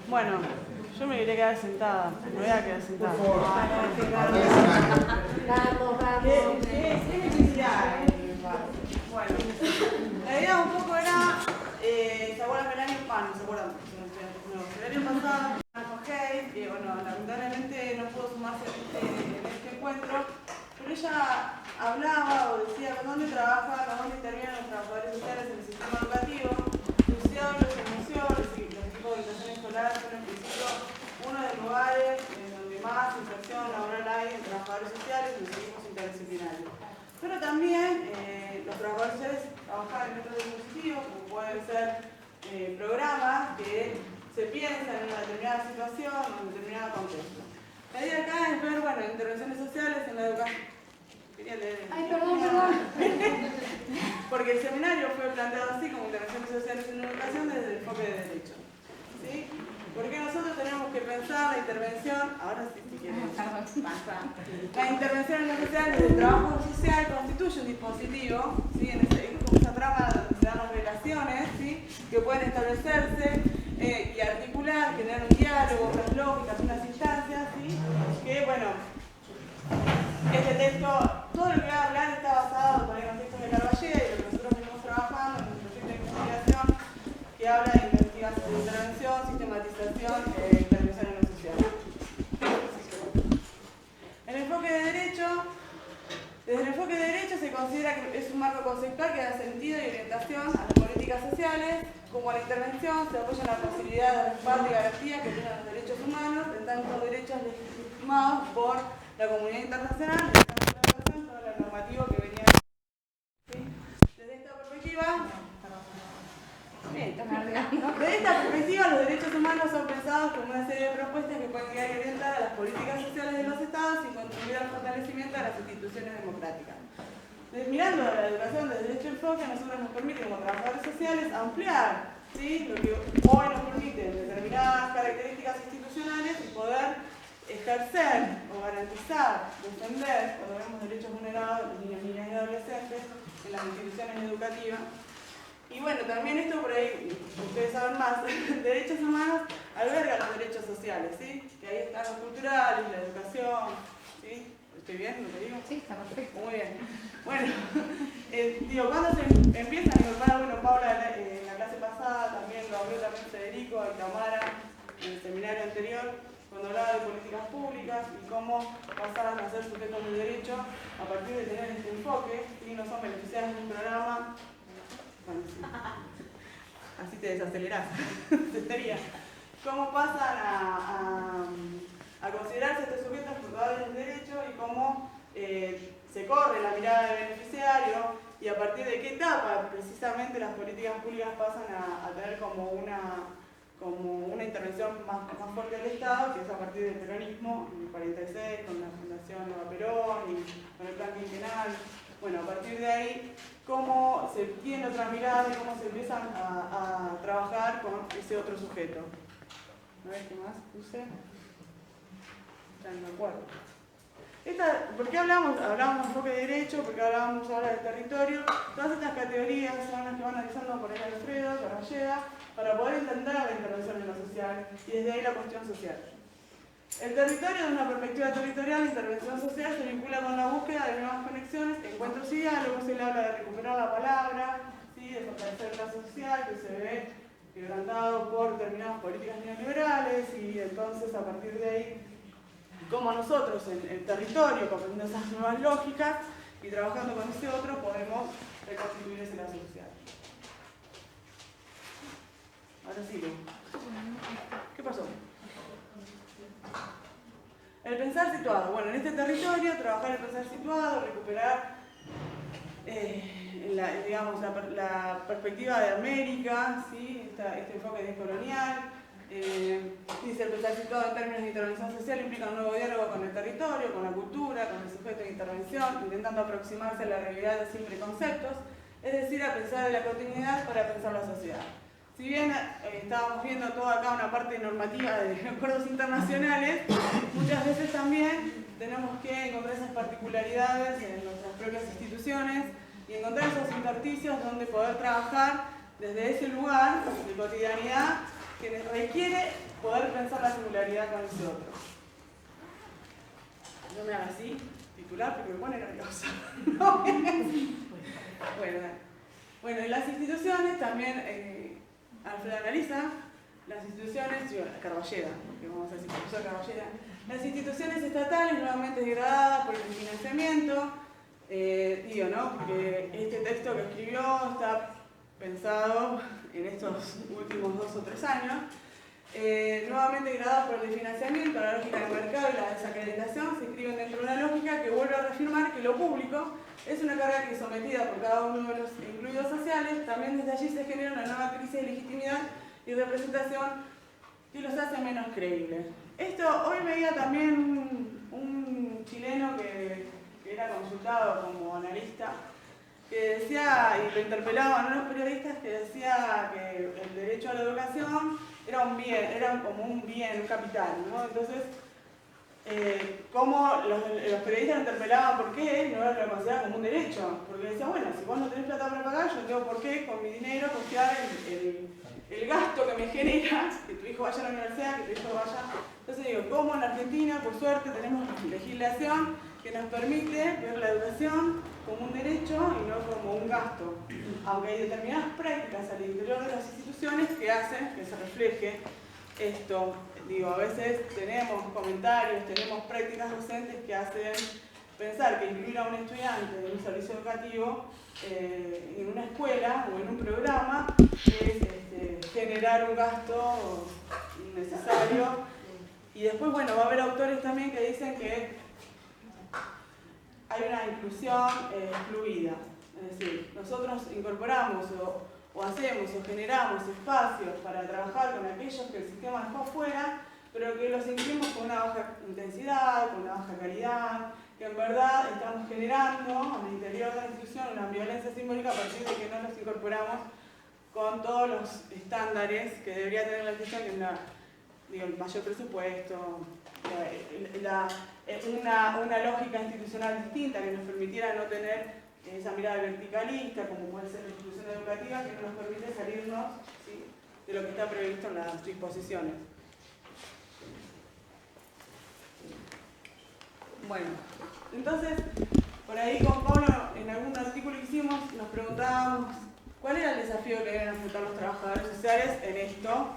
Bueno, yo me quería quedar sentada. Me voy a quedar sentada. ¿Qué necesidad? Bueno, la idea un poco era, ¿se acuerdan del año pasado? ¿Se acuerdan? No, el año pasado, con Hey, que bueno, lamentablemente no pudo sumarse en este encuentro, pero ella hablaba o decía dónde trabajan, dónde intervienen los trabajadores sociales en el sistema educativo, sociólogos, emociones y los equipos de educación escolar son en principio uno de los lugares en donde más inserción laboral hay en trabajadores sociales y los equipos interdisciplinarios. Pero también los trabajadores sociales trabajan en otros dispositivos, como pueden ser programas que se piensan en una determinada situación o en un determinado contexto. La idea acá es ver, bueno, intervenciones sociales en la educación. Quería leer. Ay, perdón. Porque el seminario fue planteado así, como intervenciones sociales en la educación desde el enfoque de derecho. ¿Sí? Porque nosotros tenemos que pensar la intervención, ahora sí, si quieren, la intervención en lo social desde el trabajo social constituye un dispositivo, ¿sí? En esa trama donde se dan las relaciones, ¿sí? Que pueden establecerse y articular, generar un diálogo, unas lógicas, unas instancias, ¿sí? Que bueno, este texto, todo lo que voy a hablar está basado por los textos de Carballeda y lo que nosotros venimos trabajando en un proyecto de investigación que habla de investigación, de intervención, sistematización e intervención en lo social. El enfoque de derecho, desde el enfoque de derecho se considera que es un marco conceptual que da sentido y orientación a las políticas sociales. Como la intervención se apoya en la posibilidad de respaldo y garantía que tienen los derechos humanos, en tanto derechos legitimados por la comunidad internacional, todo lo normativo que venía. ¿Sí? Desde esta perspectiva, los derechos humanos son pensados como una serie de propuestas que pueden guiar y orientar a las políticas sociales de los estados y contribuir al fortalecimiento de las instituciones democráticas. Mirando a la educación desde este enfoque, a nosotros nos permite, como trabajadores sociales, ampliar, ¿sí? Lo que hoy nos permite determinadas características institucionales y poder ejercer o garantizar, defender, cuando vemos derechos vulnerados de niños, niñas y adolescentes en las instituciones educativas. Y bueno, también esto por ahí, ustedes saben más, derechos humanos alberga los derechos sociales, ¿sí? Que ahí están los culturales, la educación, ¿sí? ¿Estoy bien? ¿Lo que digo? Sí, está perfecto. Muy bien. Bueno, cuando se empiezan a incorporar, bueno, Paula en la clase pasada también lo habló también Federico y Tamara en el seminario anterior, cuando hablaba de políticas públicas y cómo pasaban a ser sujetos de derecho a partir de tener este enfoque, y no son beneficiarios de un programa. Bueno, sí. Así te desacelerás. ¿Cómo pasan a considerarse estos sujetos portadores de derecho y cómo se corre la mirada del beneficiario y a partir de qué etapa precisamente las políticas públicas pasan a tener como una intervención más fuerte del Estado, que es a partir del peronismo, en el 46, con la Fundación Nueva Perón y con el plan quinquenal. Bueno, a partir de ahí, cómo se tiene otra mirada y cómo se empiezan a trabajar con ese otro sujeto. A ver, ¿qué más puse? Ya no me acuerdo. ¿Por qué hablamos de enfoque de derecho? Porque hablábamos ahora del territorio. Todas estas categorías son las que van analizando por el Alfredo, Carballeda, para poder entender la intervención en lo social y desde ahí la cuestión social. El territorio, desde una perspectiva territorial, la intervención social se vincula con la búsqueda de nuevas conexiones, encuentros y diálogos. Él habla de recuperar la palabra, ¿sí? De fortalecer el lazo social que se ve quebrantado por determinadas políticas neoliberales y entonces a partir de ahí, como nosotros en el territorio, comprendiendo esas nuevas lógicas y trabajando con ese otro, podemos reconstituir ese lazo social. Ahora sigo. ¿Qué pasó? El pensar situado. Bueno, en este territorio, trabajar el pensar situado, recuperar la perspectiva de América, ¿sí? Este enfoque descolonial. Dice el pensar situado en términos de intervención social implica un nuevo diálogo con el territorio, con la cultura, con el sujeto de intervención, intentando aproximarse a la realidad sin preconceptos, es decir, a pensar en la continuidad para pensar la sociedad. Si bien estábamos viendo toda acá una parte normativa de acuerdos internacionales, muchas veces también tenemos que encontrar esas particularidades en nuestras propias instituciones y encontrar esos intersticios donde poder trabajar desde ese lugar de cotidianidad que requiere poder pensar la singularidad con ese otro. No me haga así, titular, porque me pone nerviosa. ¿No? Bueno, en las instituciones también, Alfredo analiza las instituciones, Carballeda, porque vamos a decir profesor Carballeda, las instituciones estatales nuevamente degradadas por el financiamiento, ¿no? Porque este texto que escribió está pensado en estos últimos 2 o 3 años, nuevamente degradadas por el financiamiento, la lógica del mercado y la desacreditación se inscriben dentro de una lógica que vuelve a reafirmar que lo público es una carga que, sometida por cada uno de los incluidos sociales, también desde allí se genera una nueva crisis de legitimidad y representación que los hace menos creíbles. Esto, hoy veía también un chileno que era consultado como analista, que decía, y lo interpelaban unos periodistas, que decía que el derecho a la educación era un bien, era como un bien, un capital, ¿no? Entonces, como los periodistas lo interpelaban por qué no lo consideraban como un derecho, porque decían, bueno, si vos no tenés plata para pagar, yo no tengo por qué con mi dinero costear el gasto que me genera que tu hijo vaya a la universidad, que tu hijo vaya. Entonces digo, como en Argentina, por suerte, tenemos legislación que nos permite ver la educación como un derecho y no como un gasto, aunque hay determinadas prácticas al interior de las instituciones que hacen que se refleje esto. Digo, a veces tenemos comentarios, tenemos prácticas docentes que hacen pensar que incluir a un estudiante en un servicio educativo en una escuela o en un programa es generar un gasto innecesario. Y después, bueno, va a haber autores también que dicen que hay una inclusión fluida. Es decir, nosotros incorporamos o hacemos o generamos espacios para trabajar con aquellos que el sistema dejó fuera, pero que los incluimos con una baja intensidad, con una baja calidad, que en verdad estamos generando al interior de la institución una violencia simbólica a partir de que no los incorporamos con todos los estándares que debería tener la institución, que es el mayor presupuesto, una lógica institucional distinta que nos permitiera no tener esa mirada verticalista, como puede ser la institución educativa, que no nos permite salirnos, ¿sí?, de lo que está previsto en las disposiciones. Bueno, entonces, por ahí con Pablo, en algún artículo que hicimos, nos preguntábamos cuál era el desafío que deben enfrentar los trabajadores sociales en esto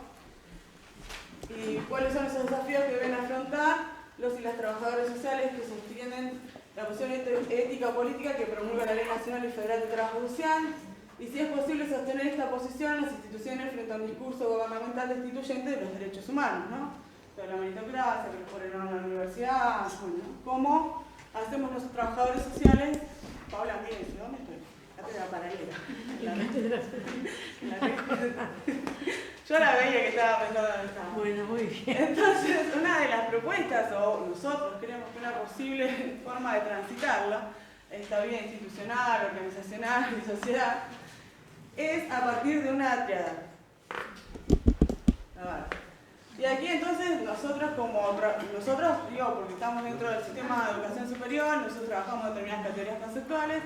y cuáles son esos desafíos que deben afrontar los y las trabajadoras sociales que sostienen la posición ética política que promulga la Ley Nacional y Federal de Trabajo Social, y si es posible sostener esta posición en las instituciones frente a un discurso gubernamental destituyente de los derechos humanos, ¿no? De la meritocracia, que nos ponen a la universidad, bueno, ¿cómo hacemos los trabajadores sociales? Paula, miren, ¿dónde estoy? La paralela. Yo la veía que estaba pensando en esta. Bueno, muy bien. Entonces, una de las propuestas, o nosotros creemos que una posible forma de transitarlo, esta vía institucional, organizacional y sociedad, es a partir de una triada. Y aquí entonces nosotros digo, porque estamos dentro del sistema de educación superior, nosotros trabajamos en determinadas categorías conceptuales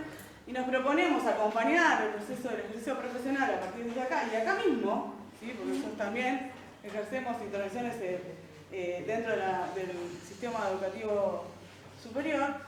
y nos proponemos acompañar el proceso del ejercicio profesional a partir de acá y acá mismo, ¿sí?, porque nosotros también ejercemos intervenciones dentro del sistema educativo superior,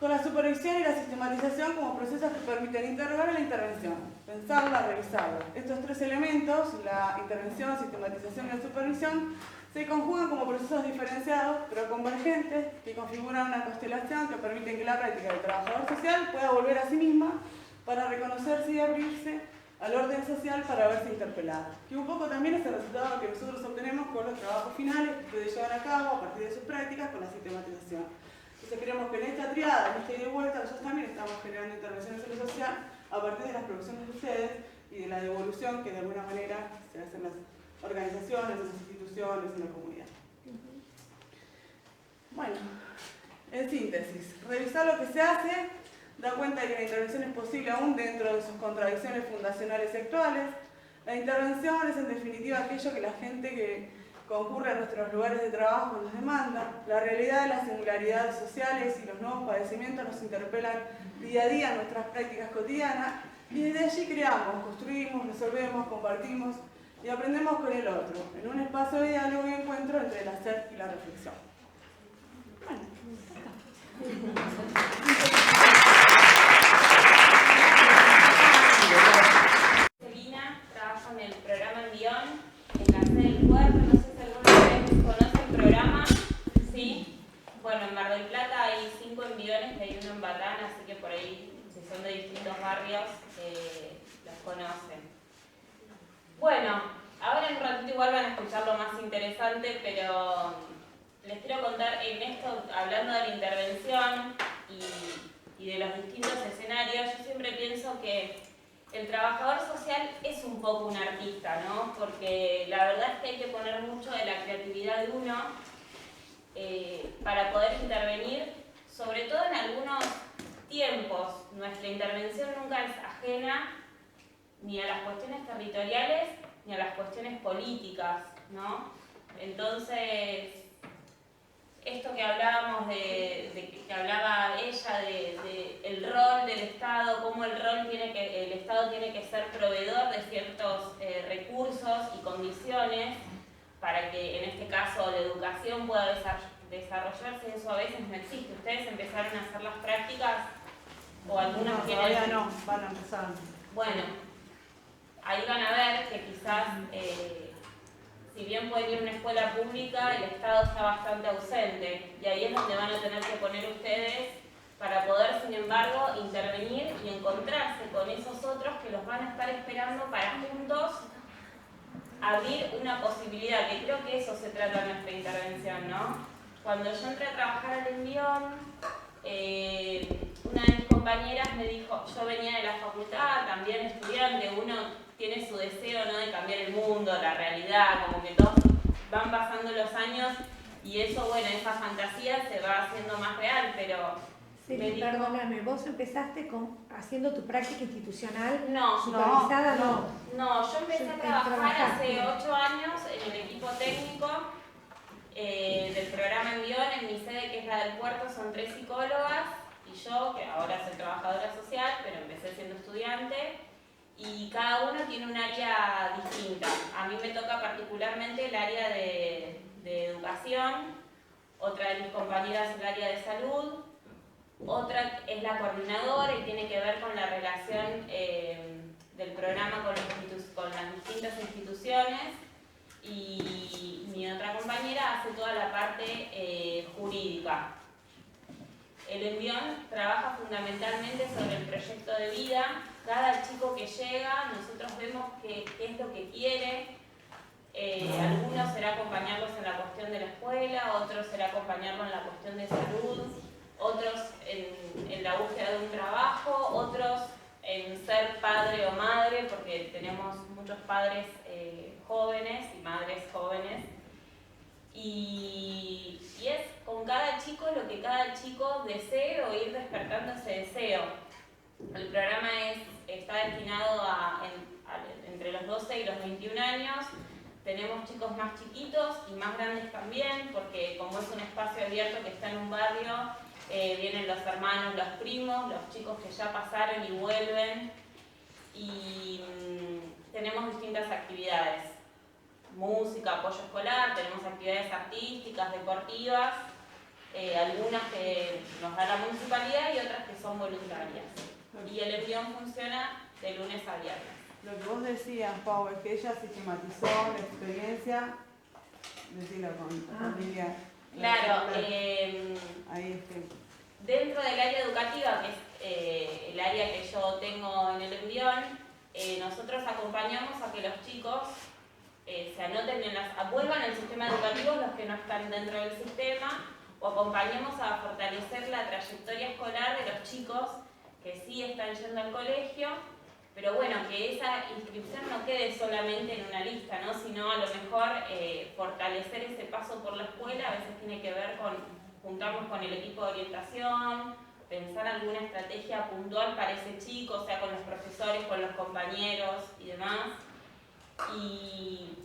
con la supervisión y la sistematización como procesos que permiten interrogar a la intervención, pensarla, revisarla. Estos 3 elementos, la intervención, sistematización y la supervisión, se conjugan como procesos diferenciados, pero convergentes, que configuran una constelación que permiten que la práctica del trabajador social pueda volver a sí misma para reconocerse y abrirse al orden social para verse interpelada. Que un poco también es el resultado que nosotros obtenemos con los trabajos finales que ustedes llevan a cabo a partir de sus prácticas con la sistematización. Entonces creemos que en esta triada, en esta ida y vuelta, nosotros también estamos generando intervenciones en lo social a partir de las producciones de ustedes y de la devolución que de alguna manera se hace en las organizaciones, en las instituciones, en la comunidad. Bueno, en síntesis, revisar lo que se hace, da cuenta de que la intervención es posible aún dentro de sus contradicciones fundacionales y actuales. La intervención es en definitiva aquello que la gente que concurre a nuestros lugares de trabajo nos demanda. La realidad de las singularidades sociales y los nuevos padecimientos nos interpelan día a día en nuestras prácticas cotidianas y desde allí creamos, construimos, resolvemos, compartimos y aprendemos con el otro, en un espacio de diálogo y encuentro entre el hacer y la reflexión. Celina, trabajo en el programa Envión, en la sede del puerto. No sé si alguno de ustedes conoce el programa. Sí. Bueno, en Mar del Plata hay 5 enviones, y hay uno en Batán, así que por ahí, si son de distintos barrios, los conocen. Bueno, ahora en un ratito igual van a escuchar lo más interesante, pero les quiero contar en esto, hablando de la intervención y de los distintos escenarios, yo siempre pienso que el trabajador social es un poco un artista, ¿no? Porque la verdad es que hay que poner mucho de la creatividad de uno para poder intervenir, sobre todo en algunos tiempos. Nuestra intervención nunca es ajena ni a las cuestiones territoriales ni a las cuestiones políticas, ¿no? Entonces, esto que hablábamos que hablaba ella de el rol del Estado, cómo el Estado tiene que ser proveedor de ciertos recursos y condiciones para que en este caso la educación pueda desarrollarse, eso a veces no existe. Ustedes empezaron a hacer las prácticas o algunas no, tienen... todavía no, van a empezar. Bueno, ahí van a ver que quizás si bien pueden ir a una escuela pública, el Estado está bastante ausente y ahí es donde van a tener que poner ustedes para poder, sin embargo, intervenir y encontrarse con esos otros que los van a estar esperando para juntos abrir una posibilidad, que creo que eso se trata nuestra intervención, ¿no? Cuando yo entré a trabajar al Envión, una de mis compañeras me dijo, yo venía de la facultad, también estudiante, uno tiene su deseo, ¿no?, de cambiar el mundo, la realidad, como que todos van pasando los años y eso, bueno, esa fantasía se va haciendo más real, pero... Sí, perdóname, ¿vos empezaste haciendo tu práctica institucional no, supervisada? No, yo empecé a trabajar hace 8 años en el equipo técnico del programa Envión, en mi sede, que es la del puerto, son 3 psicólogas, y yo, que ahora soy trabajadora social, pero empecé siendo estudiante, y cada uno tiene un área distinta. A mí me toca particularmente el área de educación, otra de mis compañeras el área de salud, otra es la coordinadora y tiene que ver con la relación del programa con las distintas instituciones, y mi otra compañera hace toda la parte jurídica. El Envión trabaja fundamentalmente sobre el proyecto de vida. Cada chico que llega, nosotros vemos qué es lo que quiere. Algunos será acompañarlos en la cuestión de la escuela, otros será acompañarlos en la cuestión de salud, otros en la búsqueda de un trabajo, otros en ser padre o madre, porque tenemos muchos padres jóvenes y madres jóvenes. Y es con cada chico lo que cada chico desee o ir despertando ese deseo. El programa está destinado entre los 12 y los 21 años. Tenemos chicos más chiquitos y más grandes también, porque como es un espacio abierto que está en un barrio, vienen los hermanos, los primos, los chicos que ya pasaron y vuelven. Y tenemos distintas actividades. Música, apoyo escolar, tenemos actividades artísticas, deportivas, algunas que nos da la municipalidad y otras que son voluntarias. Y el Envión funciona de lunes a viernes. Lo que vos decías, Pau, es que ella sistematizó la experiencia, decirlo con familia. Claro, ahí dentro del área educativa, que es el área que yo tengo en el Envión, nosotros acompañamos a que los chicos se anoten vuelvan al sistema educativo los que no están dentro del sistema, o acompañemos a fortalecer la trayectoria escolar de los chicos que sí están yendo al colegio, pero bueno, que esa inscripción no quede solamente en una lista, ¿no? Sino a lo mejor fortalecer ese paso por la escuela. A veces tiene que ver con juntarnos con el equipo de orientación, pensar alguna estrategia puntual para ese chico, o sea, con los profesores, con los compañeros y demás. Y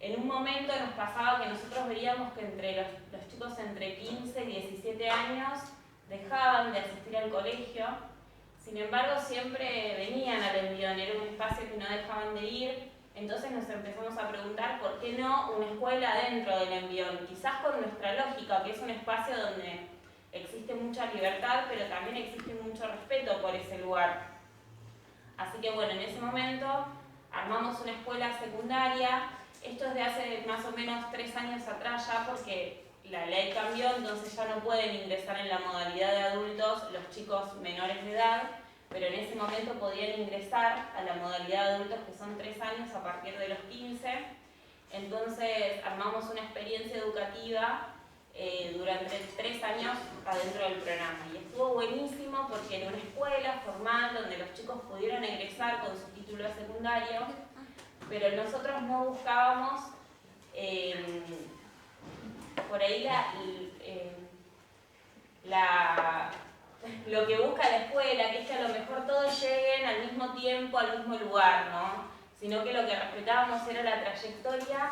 en un momento nos pasaba que nosotros veíamos que entre los chicos entre 15 y 17 años dejaban de asistir al colegio. Sin embargo, siempre venían al envión, era un espacio que no dejaban de ir. Entonces nos empezamos a preguntar por qué no una escuela dentro del envión, quizás con nuestra lógica, que es un espacio donde existe mucha libertad, pero también existe mucho respeto por ese lugar. Así que bueno, en ese momento armamos una escuela secundaria. Esto es de hace más o menos 3 años atrás ya, porque la ley cambió, entonces ya no pueden ingresar en la modalidad de adultos los chicos menores de edad, pero en ese momento podían ingresar a la modalidad de adultos, que son 3 años a partir de los 15. Entonces armamos una experiencia educativa durante 3 años adentro del programa, y estuvo buenísimo porque en una escuela formal donde los chicos pudieron egresar con su título secundario, pero nosotros no buscábamos por ahí lo que busca la escuela, que es que a lo mejor todos lleguen al mismo tiempo, al mismo lugar, ¿no? Sino que lo que respetábamos era la trayectoria,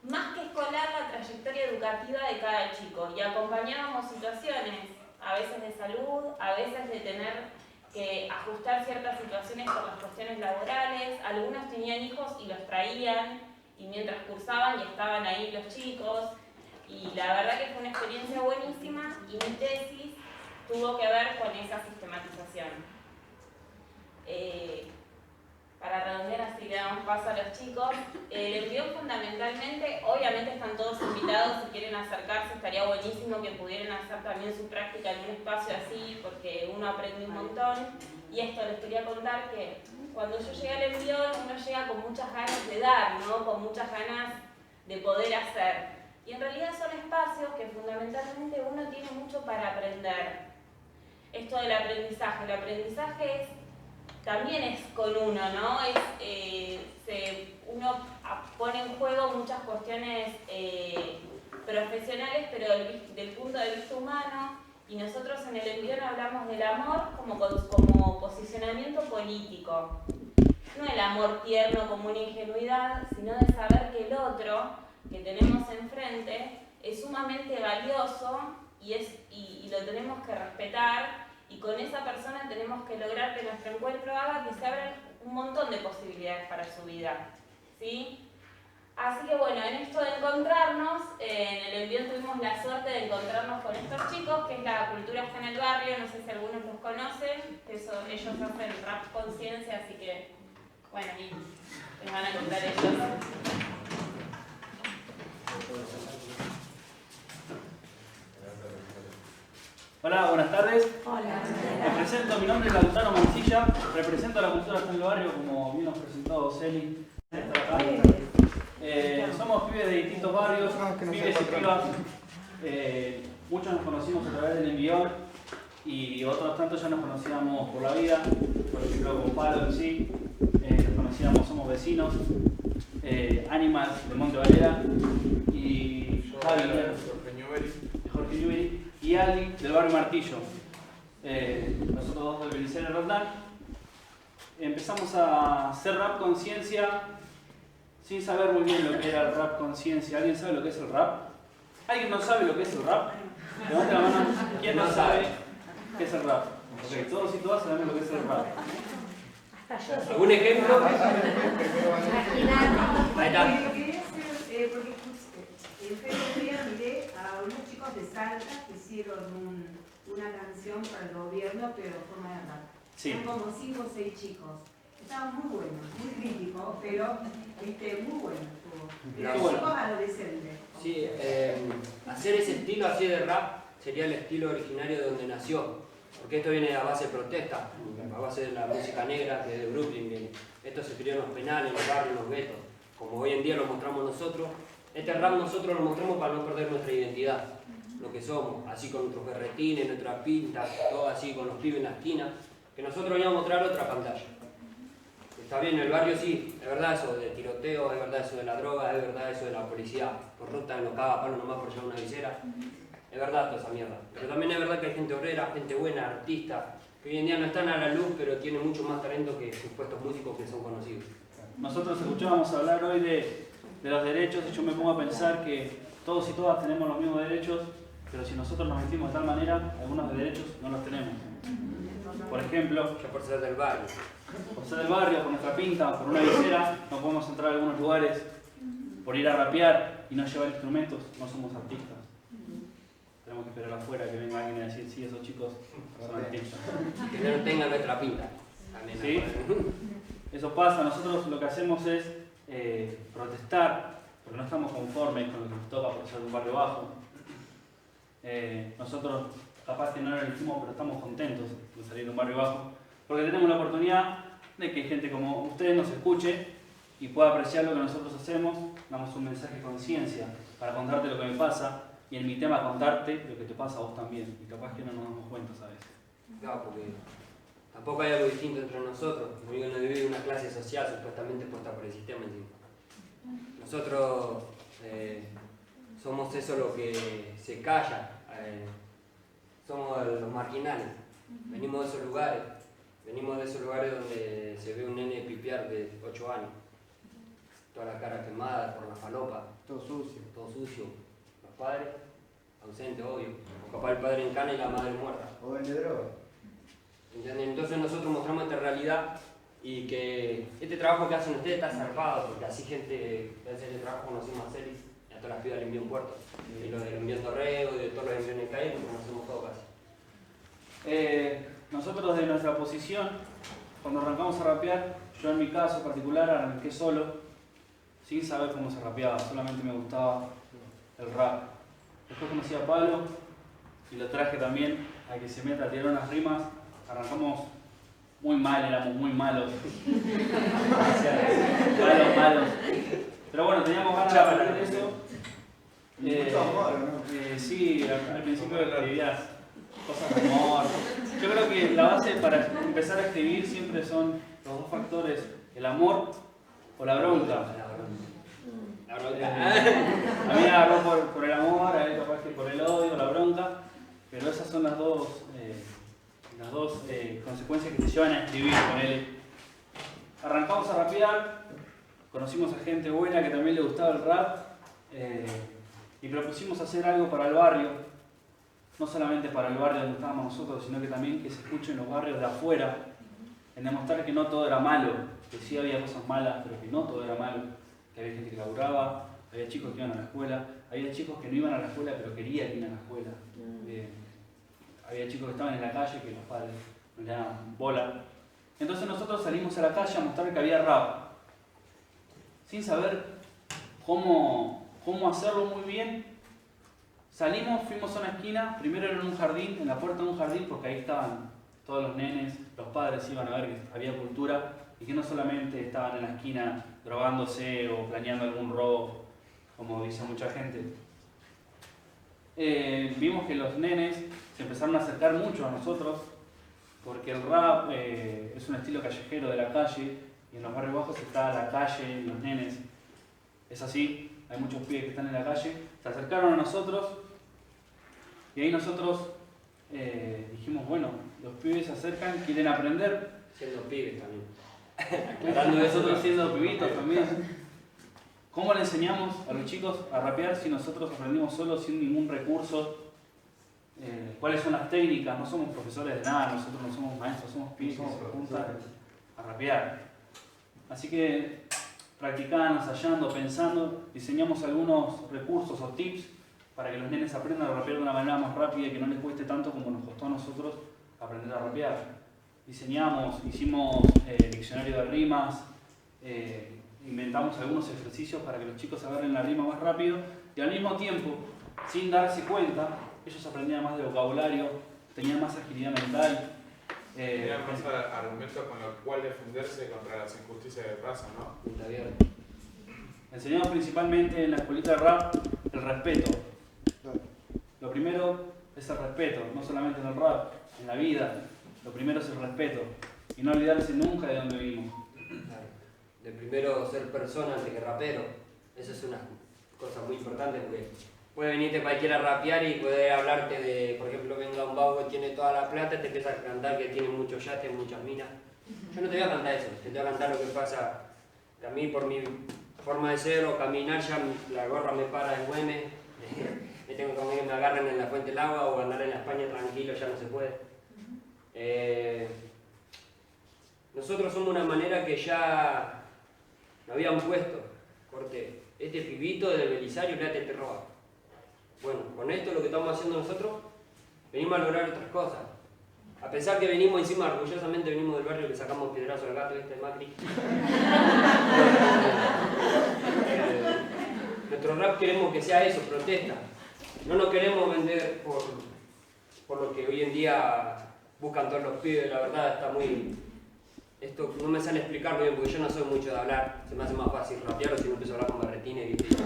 más que escolar, la trayectoria educativa de cada chico, y acompañábamos situaciones, a veces de salud, a veces de tener que ajustar ciertas situaciones por las cuestiones laborales. Algunos tenían hijos y los traían, y mientras cursaban y estaban ahí los chicos, y la verdad que fue una experiencia buenísima, y mi tesis tuvo que ver con esa sistematización. Para redondear, así le damos paso a los chicos. El envío fundamentalmente, obviamente están todos invitados, si quieren acercarse estaría buenísimo que pudieran hacer también su práctica en un espacio así, porque uno aprende un montón. Y esto les quería contar que cuando yo llegué al envío, uno llega con muchas ganas de dar, ¿no? Con muchas ganas de poder hacer. Y en realidad son espacios que fundamentalmente uno tiene mucho para aprender. Esto del aprendizaje, el aprendizaje también es con uno, ¿no? Uno pone en juego muchas cuestiones profesionales, pero del punto de vista humano, y nosotros en el envión hablamos del amor como posicionamiento político. No el amor tierno como una ingenuidad, sino de saber que el otro que tenemos enfrente es sumamente valioso y lo tenemos que respetar, y con esa persona tenemos que lograr que nuestro encuentro haga que se abran un montón de posibilidades para su vida, ¿sí? Así que bueno, en esto de encontrarnos, en el envío tuvimos la suerte de encontrarnos con estos chicos, que es La Cultura Está en el Barrio. No sé si algunos los conocen, ellos hacen rap conciencia, así que bueno, y les van a contar ellos. Hola, buenas tardes. Hola. Me presento, mi nombre es Lautaro Mancilla, represento a La Cultura Está en el Barrio, como bien nos presentó Celi. Somos pibes de distintos barrios, pibes y pibas. Muchos nos conocimos a través del envión y otros tantos ya nos conocíamos por la vida. Por ejemplo, con Palo en sí, nos conocíamos, somos vecinos. Animals de Monte Valera y Jorge Newbery y Ali del barrio Martillo. Nosotros dos del Belisario Roldán. Empezamos a hacer rap conciencia sin saber muy bien lo que era el rap conciencia. ¿Alguien sabe lo que es el rap? ¿Alguien no sabe lo que es el rap? Levanta la mano. ¿Quién no sabe qué es el rap? Okay, todos y todas sabemos lo que es el rap. ¿Algún ejemplo? Imagínate. Ahí está. Lo que quería hacer, porque el otro día miré a unos chicos de Salta que hicieron una canción para el gobierno, pero en forma de rap. Sí. Eran como 5 o 6 chicos. Estaban muy buenos, muy críticos, pero muy buenos. Pero Bueno. chicos adolescentes. Sí, hacer ese estilo así de rap sería el estilo originario de donde nació. porque esto viene a base de protesta, a base de la música negra que de Brooklyn viene. Esto se escribió en los penales, en los barrios, en los guetos, como hoy en día lo mostramos nosotros. Este rap nosotros lo mostramos para no perder nuestra identidad, lo que somos, así con nuestros berretines, nuestras pintas, todo así con los pibes en la esquina, que nosotros veníamos a mostrar otra pantalla. Está bien, el barrio sí, es verdad eso de tiroteo, es verdad eso de la droga, es verdad eso de la policía corrupta en los cagapalos nomás por llevar una visera. Es verdad toda esa mierda. Pero también es verdad que hay gente obrera, gente buena, artistas, que hoy en día no están a la luz, pero tienen mucho más talento que supuestos músicos que son conocidos. Nosotros escuchábamos hablar hoy de los derechos y yo me pongo a pensar que todos y todas tenemos los mismos derechos, pero si nosotros nos vestimos de tal manera, algunos derechos no los tenemos. Por ejemplo, Ya por ser del barrio. por ser del barrio, por nuestra pinta, por una visera, no podemos entrar a algunos lugares, por ir a rapear y no llevar instrumentos, no somos artistas. Tenemos que esperar afuera que venga alguien a decir, sí, esos chicos son artistas. Que no tengan nuestra pinta. También ¿Sí? Eso pasa, nosotros lo que hacemos es protestar, porque no estamos conformes con lo que nos toca por ser de un barrio bajo. Nosotros capaz que no lo elegimos, pero estamos contentos de salir de un barrio bajo, porque tenemos la oportunidad de que gente como ustedes nos escuche y pueda apreciar lo que nosotros hacemos. Damos un mensaje de conciencia para contarte lo que me pasa y en mi tema contarte lo que te pasa a vos también, y capaz que no nos damos cuenta a veces. No, porque tampoco hay algo distinto entre nosotros. Uno vive en una clase social supuestamente puesta por el sistema encima. Nosotros somos eso lo que se calla, somos los marginales. Venimos de esos lugares donde se ve un nene pipiar de 8 años. Toda la cara quemada por la falopa. Todo sucio. Todo sucio. Los padres ausentes, obvio. O capaz el padre en cana y la madre muerta. O vende droga. ¿Entienden? Entonces nosotros mostramos esta realidad y que este trabajo que hacen ustedes está zarpado, porque así gente que hace el trabajo conocemos a Celis, y a todas las pibas le envío un puerto. Y los del envío Torreo, y de todos los envíos en calle, nos conocemos todos casi. Nosotros de nuestra posición, cuando arrancamos a rapear, yo en mi caso particular arranqué solo, sin saber cómo se rapeaba, solamente me gustaba el rap. Después conocí a Pablo y lo traje también a que se meta a tirar unas rimas. Arrancamos muy mal, éramos muy malos. malos. Pero bueno, teníamos ganas de aprender eso. Mucho amor, ¿no? Sí, al principio escribías cosas de amor. Yo creo que la base para empezar a escribir siempre son los dos factores, el amor o la bronca. La bronca. A mí me agarró por el amor, a él capaz que por el odio, la bronca, pero esas son las dos consecuencias que te llevan a escribir con él. Arrancamos a rapear, conocimos a gente buena que también le gustaba el rap y propusimos hacer algo para el barrio, no solamente para el barrio donde estábamos nosotros, sino que también que se escuche en los barrios de afuera, en demostrar que no todo era malo, que sí había cosas malas, pero que no todo era malo, que había gente que laburaba, había chicos que iban a la escuela, había chicos que no iban a la escuela pero querían ir a la escuela. Había chicos que estaban en la calle que los padres no le daban bola. Entonces nosotros salimos a la calle a mostrar que había rap, sin saber cómo hacerlo muy bien. Salimos, fuimos a una esquina, primero en un jardín, en la puerta de un jardín, porque ahí estaban todos los nenes, los padres iban a ver que había cultura y que no solamente estaban en la esquina drogándose o planeando algún robo, como dice mucha gente. Vimos que los nenes se empezaron a acercar mucho a nosotros, porque el rap es un estilo callejero de la calle, y en los barrios bajos está la calle, los nenes. Es así, hay muchos pibes que están en la calle, se acercaron a nosotros, y ahí nosotros dijimos, bueno, los pibes se acercan, quieren aprender. Siendo pibes también. Aclarando nosotros siendo pibitos también. ¿Cómo le enseñamos a los chicos a rapear si nosotros aprendimos solos sin ningún recurso? ¿Cuáles son las técnicas? No somos profesores de nada, nosotros no somos maestros, somos pibes que se juntan a rapear. Así que practicando, ensayando, pensando, diseñamos algunos recursos o tips para que los nenes aprendan a rapear de una manera más rápida y que no les cueste tanto como nos costó a nosotros aprender a rapear. Diseñamos, hicimos diccionario de rimas, inventamos algunos ejercicios para que los chicos agarren la rima más rápido y al mismo tiempo, sin darse cuenta, ellos aprendían más de vocabulario, tenían más agilidad mental. Tenían más argumentos con los cuales defenderse contra las injusticias de raza, ¿no? Enseñamos principalmente en la escuelita de rap el respeto. Lo primero es el respeto, no solamente en el rap, en la vida. Lo primero es el respeto y no olvidarse nunca de dónde vivimos. De primero ser persona antes que rapero. Eso es una cosa muy importante porque puede venirte cualquiera a rapear y puede hablarte de, por ejemplo, venga un vago que tiene toda la plata y te empieza a cantar que tiene muchos yates, muchas minas. Yo no te voy a cantar eso, te voy a cantar lo que pasa. Que a mí, por mi forma de ser o caminar, ya la gorra me para el Güemes. Me tengo que me agarren en la fuente del agua o andar en la España tranquilo, ya no se puede. Nosotros somos una manera que ya nos habían puesto, corte, este pibito del Belisario, fíjate, te roba. Bueno, con esto lo que estamos haciendo nosotros, venimos a lograr otras cosas. A pesar que venimos encima, orgullosamente venimos del barrio que sacamos piedrazo al gato, ¿viste, Macri? Nuestro rap queremos que sea eso, protesta. No nos queremos vender por lo que hoy en día buscan todos los pibes, la verdad está muy... Esto no me sale explicarlo bien porque yo no soy mucho de hablar, se me hace más fácil rapearlo si no empiezo a hablar con Barretines, ¿viste?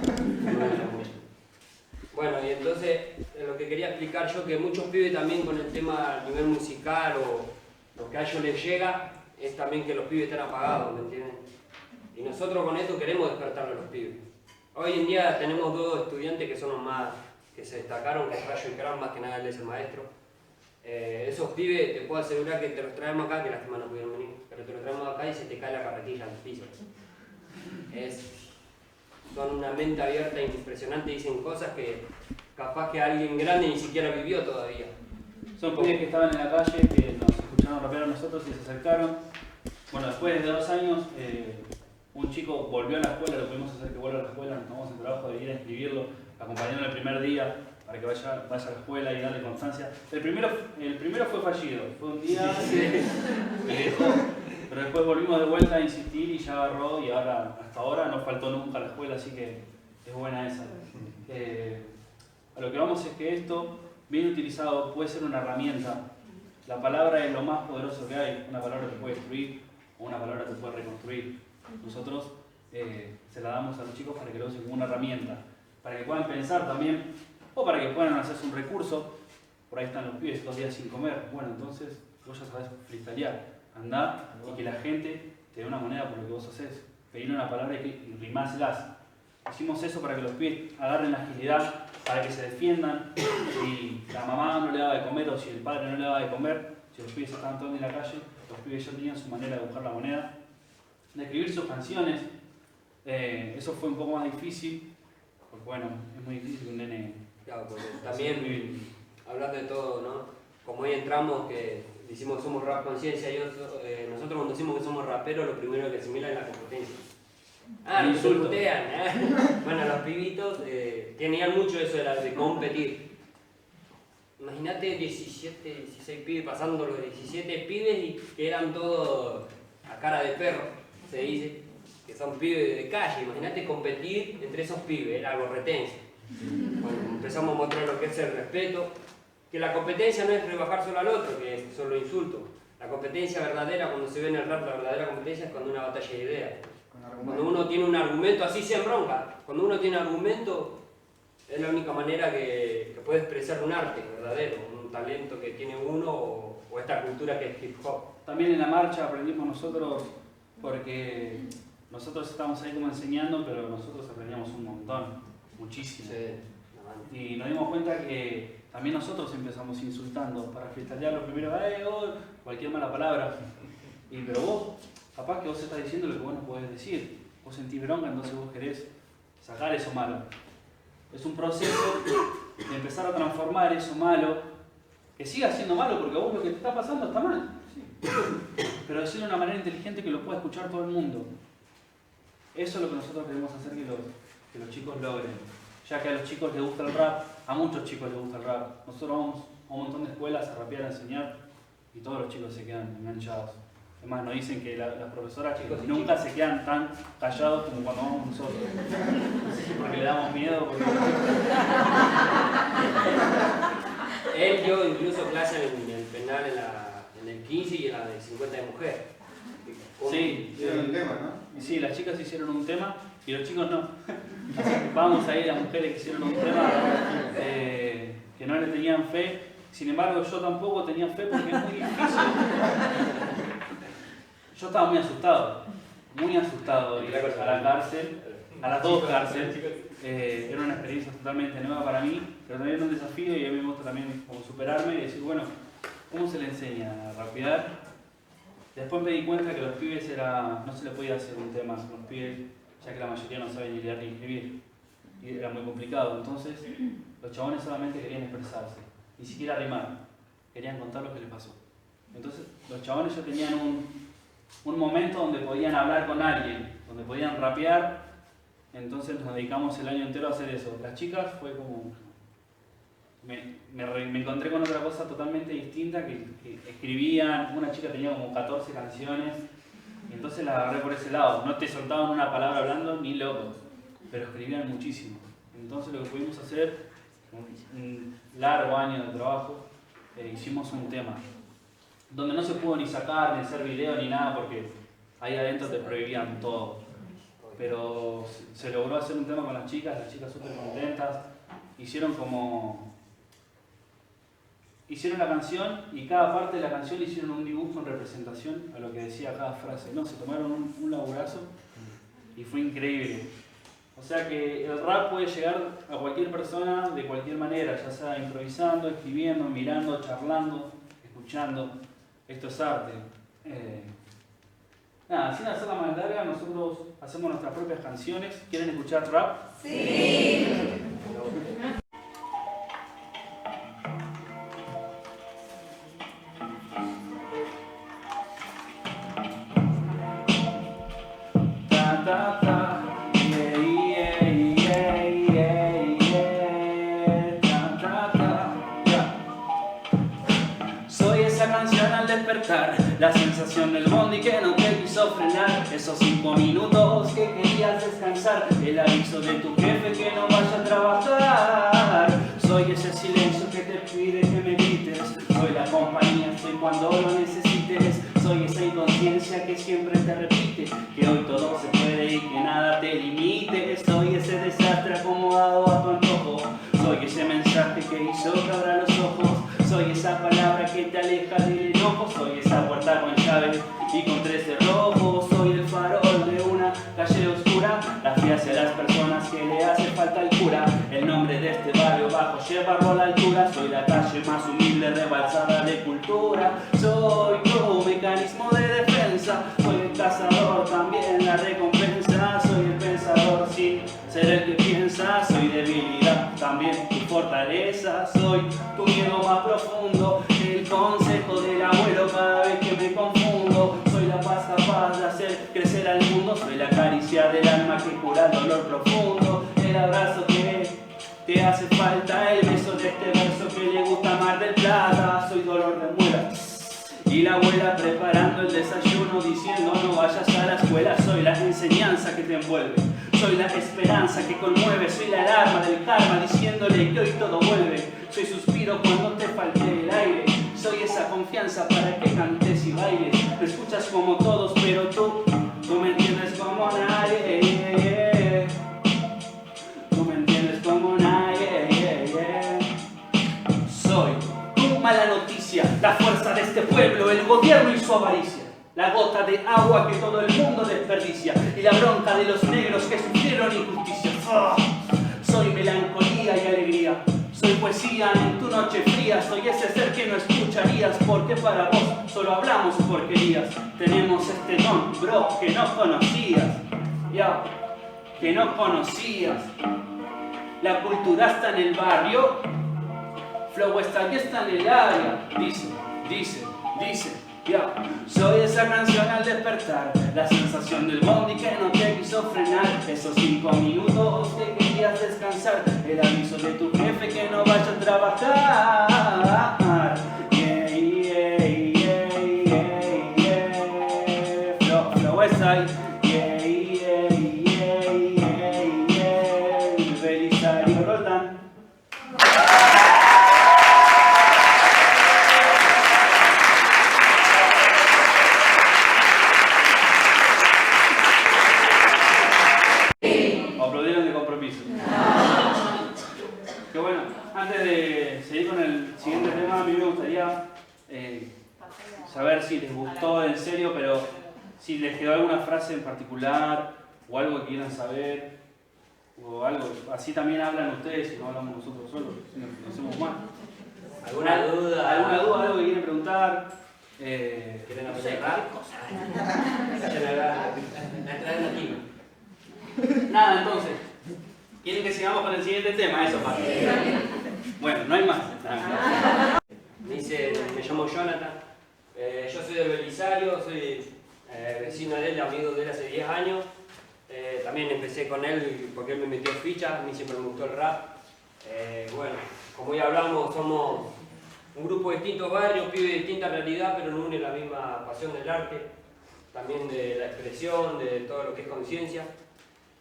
Bueno, y entonces lo que quería explicar yo, que muchos pibes también con el tema a nivel musical o lo que a ellos les llega, es también que los pibes están apagados, ¿me entienden? Y nosotros con esto queremos despertarle a los pibes. Hoy en día tenemos dos estudiantes que son los más, que se destacaron, que es Rayo y Cram, más que nada él es el maestro. Esos pibes te puedo asegurar que te los traemos acá, que lástima no pudieron venir, pero te los traemos acá y se te cae la carretilla al piso. Son una mente abierta impresionante, dicen cosas que capaz que alguien grande ni siquiera vivió todavía. Son pibes que estaban en la calle, que nos escucharon rapear a nosotros y se acercaron. Bueno, después de 2 años, un chico volvió a la escuela, lo pudimos hacer que vuelva a la escuela, nos tomamos el trabajo de ir a inscribirlo, acompañarlo el primer día para que vaya a la escuela y darle constancia. El primero fue fallido, fue un día que dejó, pero después volvimos de vuelta a insistir y ya agarró y ahora, hasta ahora no faltó nunca a la escuela, así que es buena esa. A lo que vamos es que esto, bien utilizado, puede ser una herramienta. La palabra es lo más poderoso que hay, una palabra que puede destruir o una palabra que puede reconstruir. Nosotros se la damos a los chicos para que lo usen como una herramienta, para que puedan pensar también, o para que puedan hacerse un recurso. Por ahí están los pibes 2 días sin comer. Bueno, entonces vos ya sabés freestylear. Andá y que la gente te dé una moneda por lo que vos haces. Pedir una palabra y rimárselas. Hicimos eso para que los pibes agarren la agilidad, para que se defiendan. Si la mamá no le daba de comer o si el padre no le daba de comer, si los pibes estaban todos en la calle, los pibes ya tenían su manera de buscar la moneda, de escribir sus canciones. Eso fue un poco más difícil, porque bueno, es muy difícil que un nene... Claro, porque también, hablando de todo, ¿no? Como hoy entramos, que decimos que somos rap conciencia, nosotros cuando decimos que somos raperos, lo primero que asimila es la competencia. Los putean, Bueno, los pibitos tenían mucho eso de competir. Imagínate 17, 16 pibes pasando los 17 pibes y que eran todos a cara de perro, se dice, que son pibes de calle. Imagínate competir entre esos pibes, era algo retencio. Bueno, empezamos a mostrar lo que es el respeto, que la competencia no es rebajar solo al otro, que son los insultos. La competencia verdadera, cuando se ve en el rap, la verdadera competencia es cuando una batalla de ideas. Cuando uno tiene un argumento, así sea en bronca, cuando uno tiene argumento, es la única manera que puede expresar un arte verdadero, un talento que tiene uno o esta cultura que es hip hop. También en la marcha aprendimos nosotros, porque nosotros estábamos ahí como enseñando, pero nosotros aprendíamos un montón. Muchísimo. Sí. Y nos dimos cuenta que también nosotros empezamos insultando para freestylear lo primero, cualquier mala palabra. Pero vos, capaz que vos estás diciendo lo que vos no podés decir. Vos sentís bronca, entonces vos querés sacar eso malo. Es un proceso de empezar a transformar eso malo, que siga siendo malo, porque a vos lo que te está pasando está mal. Sí. Pero decirlo de una manera inteligente que lo pueda escuchar todo el mundo. Eso es lo que nosotros queremos hacer que los chicos logren, ya que a los chicos les gusta el rap, a muchos chicos les gusta el rap. Nosotros vamos a un montón de escuelas a rapear, a enseñar y todos los chicos se quedan enganchados. Además nos dicen que las profesoras nunca se quedan tan callados como cuando vamos nosotros. Porque le damos miedo. Porque... Yo incluso clase en el penal en el 15 y en la de 50 de mujer. Sí, hicieron un tema, ¿no? Sí, las chicas hicieron un tema y los chicos no. Así que vamos ahí, las mujeres que hicieron un tema que no le tenían fe. Sin embargo, yo tampoco tenía fe porque es muy difícil. Yo estaba muy asustado de ir a la cárcel, a las dos cárceles. Era una experiencia totalmente nueva para mí, pero también un desafío y a mí me gusta también como superarme y decir, bueno, ¿cómo se le enseña a rapear? Después me di cuenta que los pibes no se les podía hacer un tema a los pibes, ya que la mayoría no saben ni leer ni escribir. Y era muy complicado, entonces los chabones solamente querían expresarse, ni siquiera rimar, querían contar lo que les pasó. Entonces los chabones ya tenían un momento donde podían hablar con alguien, donde podían rapear, entonces nos dedicamos el año entero a hacer eso. Las chicas fue como... Me encontré con otra cosa totalmente distinta, que escribían, una chica tenía como 14 canciones, y entonces la agarré por ese lado. No te soltaban una palabra hablando ni locos, pero escribían muchísimo. Entonces lo que pudimos hacer, un largo año de trabajo, hicimos un tema, donde no se pudo ni sacar, ni hacer video, ni nada, porque ahí adentro te prohibían todo. Pero se logró hacer un tema con las chicas súper contentas, hicieron la canción y cada parte de la canción hicieron un dibujo en representación a lo que decía cada frase. No, se tomaron un laburazo y fue increíble. O sea que el rap puede llegar a cualquier persona de cualquier manera, ya sea improvisando, escribiendo, mirando, charlando, escuchando. Esto es arte. Nada, sin hacerla más larga, nosotros hacemos nuestras propias canciones. ¿Quieren escuchar rap? Sí. Soy esa canción al despertar, la sensación del bondi que no te quiso frenar, esos 5 minutos que querías descansar, el aviso de tu jefe que no vaya a trabajar. Soy ese silencio que te pide que me grites, soy la compañía, soy cuando lo necesites, soy esa inconsciencia que siempre te repite, que hoy todo se puede y que nada te limite. Soy ese desastre acomodado a tu antojo, soy ese mensaje que hizo que abra los ojos, soy esa palabra que te aleja del enojo, soy esa puerta con llave y con 13 rojos, soy el farol de una calle oscura, la fe hacia las personas que le hace falta el cura, el nombre de este barrio bajo llevarlo a la altura, soy la calle más humilde rebalsada de cultura, soy tu mecanismo de defensa, soy el cazador también la recompensa, soy el pensador sin ser el que piensa, soy debilidad también tu fortaleza, soy tu miedo más profundo, el consejo del abuelo cada vez que me confundo, soy la paz capaz de hacer crecer al mundo, soy la caricia del alma que cura el dolor profundo, el abrazo que te hace falta, el beso de este verso que le gusta Mar del Plata, soy dolor de muela y la abuela preparando el desayuno diciendo no vayas a la escuela, soy la enseñanza que te envuelve, soy la esperanza que conmueve, soy la alarma del karma diciéndole que hoy todo vuelve, soy suspiro cuando te falte el aire, soy esa confianza para que cantes y bailes, me escuchas como todos pero tú me entiendes como nadie, tú me entiendes como nadie, soy tu mala noticia, la fuerza de este pueblo, el gobierno y su avaricia, la gota de agua que todo el mundo desperdicia y la bronca de los negros que sufrieron injusticia. Soy melancolía y alegría, soy poesía en tu noche fría, soy ese ser que no escucharías porque para vos solo hablamos porquerías. Tenemos este don, bro, que no conocías, ya, que no conocías. La cultura está en el barrio, flow está y está en el área, dice, ya. Soy esa canción al despertar, la sensación del bondi que no te quiso frenar, esos 5 minutos que querías descansar, el aviso de tu jefe que no vaya a trabajar. Flow está ahí. Belisario Roldán. de seguir con el siguiente tema, a mí me gustaría saber si les gustó en serio, pero si les quedó alguna frase en particular o algo que quieran saber o algo. Así también hablan ustedes y no hablamos nosotros solos, si nos conocemos más. ¿Alguna duda? ¿Alguna duda? ¿Algo que quieren preguntar? ¿Quieren aprender rap? Nada, entonces. ¿Quieren que sigamos con el siguiente tema? Eso pasa. Bueno, no hay más. Me llamo Jonathan. Yo soy de Belisario, soy vecino de él, amigo de él hace 10 años. También empecé con él porque él me metió ficha, a mí siempre me gustó el rap. Bueno, como ya hablamos, somos un grupo de distintos barrios, pibes de distinta realidad, pero nos une la misma pasión del arte, también de la expresión, de todo lo que es conciencia.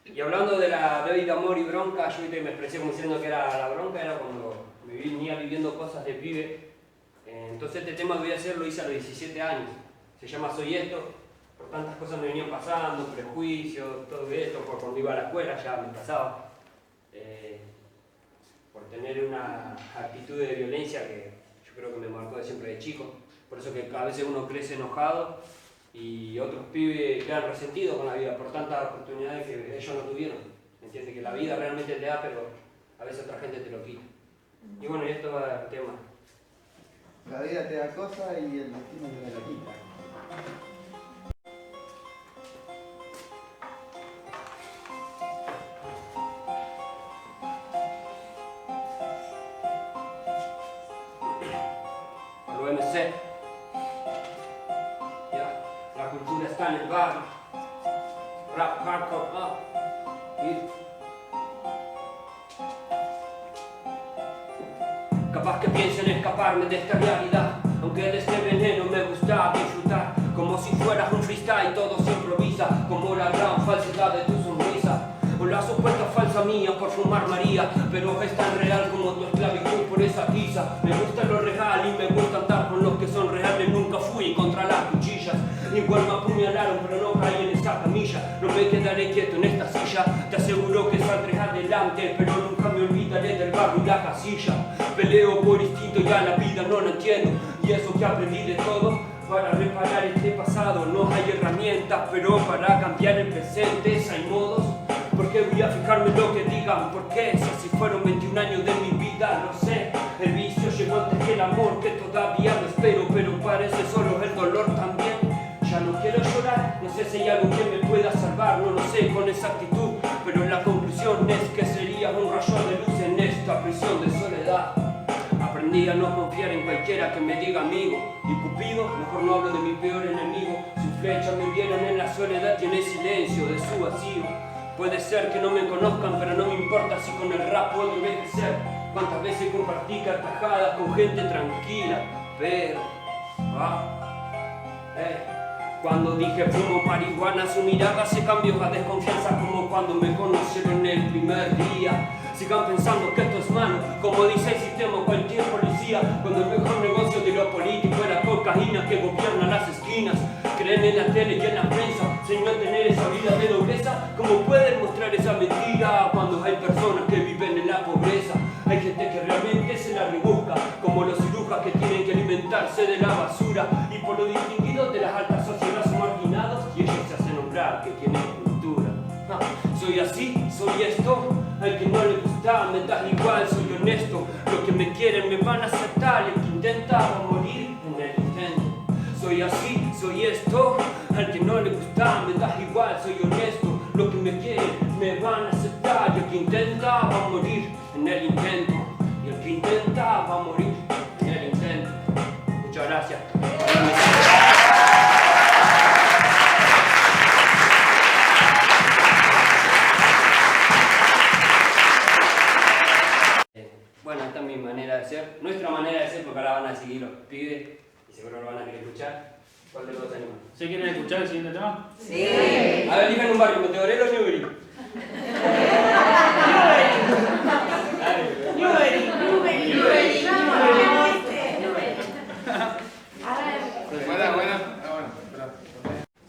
Y hablando de la vida, amor y bronca, yo me expresé como diciendo que era la bronca, era cuando me venía viviendo cosas de pibe. Entonces este tema que voy a hacer lo hice a los 17 años. Se llama Soy Esto. Por tantas cosas me venían pasando, prejuicios, todo esto, por cuando iba a la escuela ya me pasaba. Por tener una actitud de violencia que yo creo que me marcó de siempre de chico. Por eso que a veces uno crece enojado y otros pibes quedan resentidos con la vida por tantas oportunidades que ellos no tuvieron. ¿Entiendes? Que la vida realmente te da, pero a veces otra gente te lo quita. Y bueno, y esto va al tema. La vida te da cosas y el destino te la quita. Al OMC. Ya, la cultura está en el barrio. Rap, hardcore, Capaz que pienso en escaparme de esta realidad, aunque de este veneno me gusta disfrutar, como si fueras un freestyle, todo se improvisa, como la gran falsedad de tu sonrisa, o la supuesta falsa mía por fumar María, pero es tan real como tu esclavitud por esa tiza. Me gusta lo real y me gusta andar con los que son reales, nunca fui contra las cuchillas, igual me apuñalaron pero no caí en esa camilla, no me quedaré quieto en esta silla, te aseguro que saldré adelante, pero nunca me olvidaré del barrio y la casilla. Peleo por instinto, ya la vida no la entiendo, y eso que aprendí de todo, para reparar este pasado no hay herramientas, pero para cambiar el presente hay modos. ¿Por qué voy a fijarme en lo que digan? ¿Por qué? Si así fueron 21 años de mi vida, lo sé. El vicio llegó antes que el amor, que todavía lo espero, pero parece solo el dolor también. Ya no quiero llorar, no sé si hay algo que me pueda salvar, no lo sé con exactitud, pero la conclusión es que sería un rayo de luz en esta prisión de soledad. Aprendí a no confiar en cualquiera que me diga amigo, y Cupido, mejor no hablo de mi peor enemigo. Sus flechas me vieron en la soledad y en el silencio de su vacío. Puede ser que no me conozcan, pero no me importa si con el rap puedo envejecer. Cuántas veces compartí carcajadas con gente tranquila, pero... Cuando dije fumo marihuana, su mirada se cambió a desconfianza, como cuando me conocieron el primer día. Sigan pensando que esto es malo, como dice el sistema, cualquier policía, cuando el mejor negocio de lo político es la cocaína que gobierna las esquinas. Creen en la tele y en la prensa, señor, tener esa vida de nobleza. ¿Cómo pueden mostrar esa mentira cuando hay personas que viven en la pobreza? Hay gente que realmente se la rebusca, como los cirujas que tienen que alimentarse de la basura, y por lo distinguidos de las altas sociedades marginados, y ellos se hacen nombrar que tienen cultura. Soy así, soy esto, al que no le gusta me da igual, soy honesto. Los que me quieren me van a aceptar, el que intenta va a morir en el intento. Soy así, soy esto, al que no le gusta me da igual, soy honesto. Los que me quieren me van a aceptar, y el que intenta va a morir en el intento. Y el que intenta va a morir en el intento. Muchas gracias. Bueno, esta es mi manera de ser, nuestra manera de ser, porque ahora van a seguir los pibes y seguro lo van a querer escuchar. ¿Cuál de los dos anima? ¿Se quieren escuchar el siguiente tema? Sí. A ver, elijan un barrio, Meteorero o Newbery.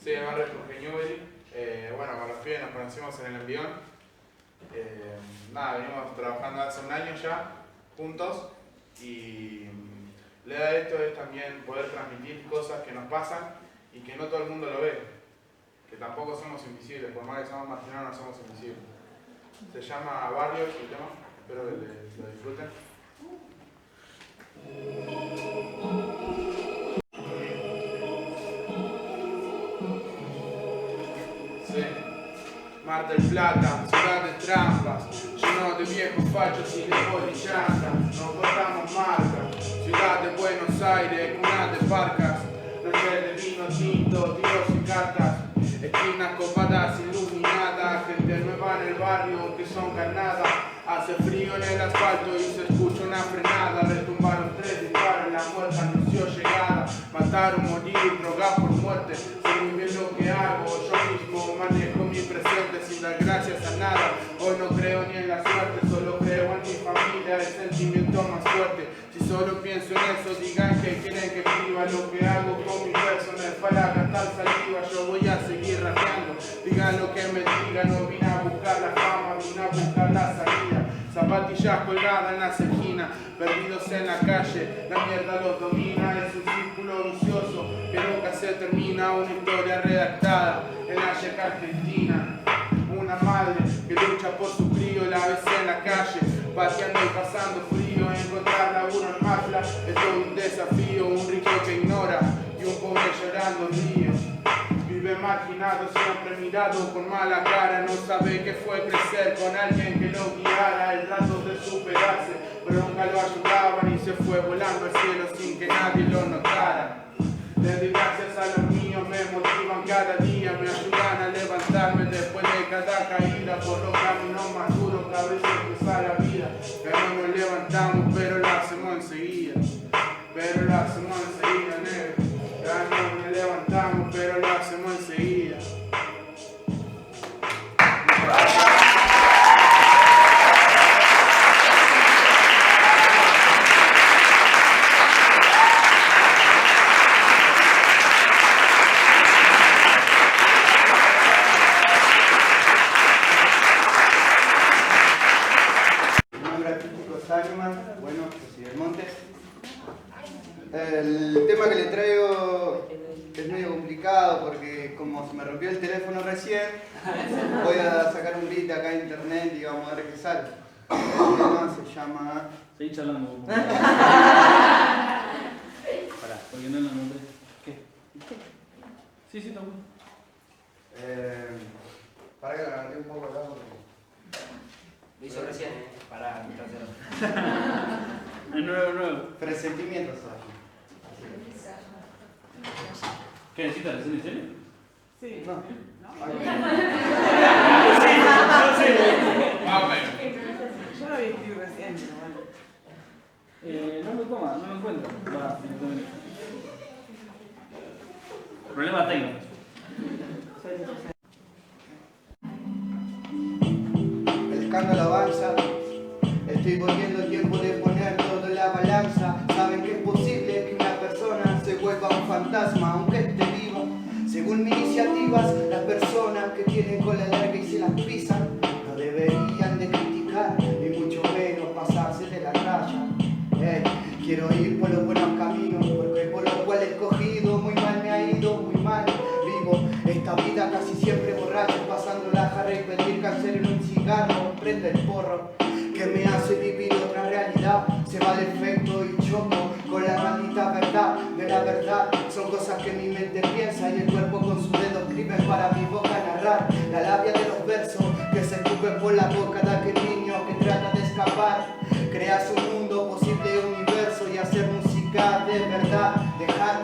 Sí, el barrio Jorge Newbery. Bueno, con los pibes nos conocimos en el Envión. Nada, venimos trabajando hace un año ya, juntos. Y la idea de esto es también poder transmitir cosas que nos pasan y que no todo el mundo lo ve, que tampoco somos invisibles, por más que seamos marginados no somos invisibles. Se llama Barrios el tema, espero que lo disfruten. Sí. Mar del Plata, ciudad de trampas, lleno de viejos fachos y de polillantas, nos botamos marca, ciudad de Buenos Aires, cuna de parcas, noche de vino tinto, tiros y cartas, esquinas copadas iluminadas, gente nueva en el barrio que son carnadas, hace frío en el asfalto y se escucha una frenada, retumbaron 3 disparos, la muerte anunció llegada, mataron, morir, drogar por muerte, sé muy bien lo que hago, yo mismo manejo mi presente sin dar gracias a nada, hoy no creo ni en la suerte, solo creo en mi familia, el sentimiento más fuerte, si solo pienso en eso, digan que quieren que escriba lo que hago con mi verso, no es para gastar saliva, yo voy a seguir rapeando, digan lo que me digan, no vine a buscar la fama, vine a buscar la salida, zapatillas colgadas en las esquinas, perdidos en la calle, la mierda los domina, es un círculo vicioso que nunca se termina, una historia redactada en la yeca argentina, una madre que lucha por su crío, la ves en la calle, pateando y pasando frío, encontrar laburo en Mafla, es todo un desafío, un rico que ignora y un pobre llorando río. Vive marginado, siempre mirado con mala cara, no sabe qué fue crecer con alguien que lo guiara, el rato de superarse, pero nunca lo ayudaban y se fue volando al cielo sin que nadie lo notara. Desde gracias a los míos me motivan cada día, me ayudan a levantarme después de cada caída, por los caminos más duros que a veces cruza la vida, que no nos levantamos pero lo hacemos enseguida, pero lo hacemos enseguida, negro. Ya no nos levantamos, pero lo hacemos enseguida. Mi nombre artístico es Salman, bueno, soy del Monte. El tema que le traigo es medio complicado porque como se me rompió el teléfono recién, voy a sacar un beat de acá en internet y vamos a ver qué sale. El tema se llama... Seguí charlando. Pará, porque no lo nombré. ¿Qué? Sí, está bueno. Para que la agarré un poco acá porque... Lo hizo recién, para El nuevo. Presentimientos. ¿Qué necesitas? ¿Recién en serio? Sí. No. Yo lo vi escribir recién, pero bueno. No lo toma, no lo encuentro. Va, problema técnico. El escándalo avanza, estoy volviendo el tiempo de poner todo en la balanza. Saben que es posible que una persona se vuelva un fantasma, aunque esté viva. Según mis iniciativas, las personas que tienen cola larga y se las pisan no deberían de criticar, ni mucho menos pasarse de la raya. Quiero ir por los buenos caminos, porque por lo cual he escogido, muy mal me ha ido, muy mal vivo esta vida casi siempre borracho, pasando la jarra y pedir cáncer en un cigarro, prende el porro que me hace vivir otra realidad, se va el efecto y choco con la maldita verdad de la verdad, son cosas que mi mente piensa y el cuerpo con sus dedos escribe para mi boca narrar, la labia de los versos que se escupen por la boca de aquel niño que trata de escapar, crea su mundo posible universo y hacer música de verdad, dejar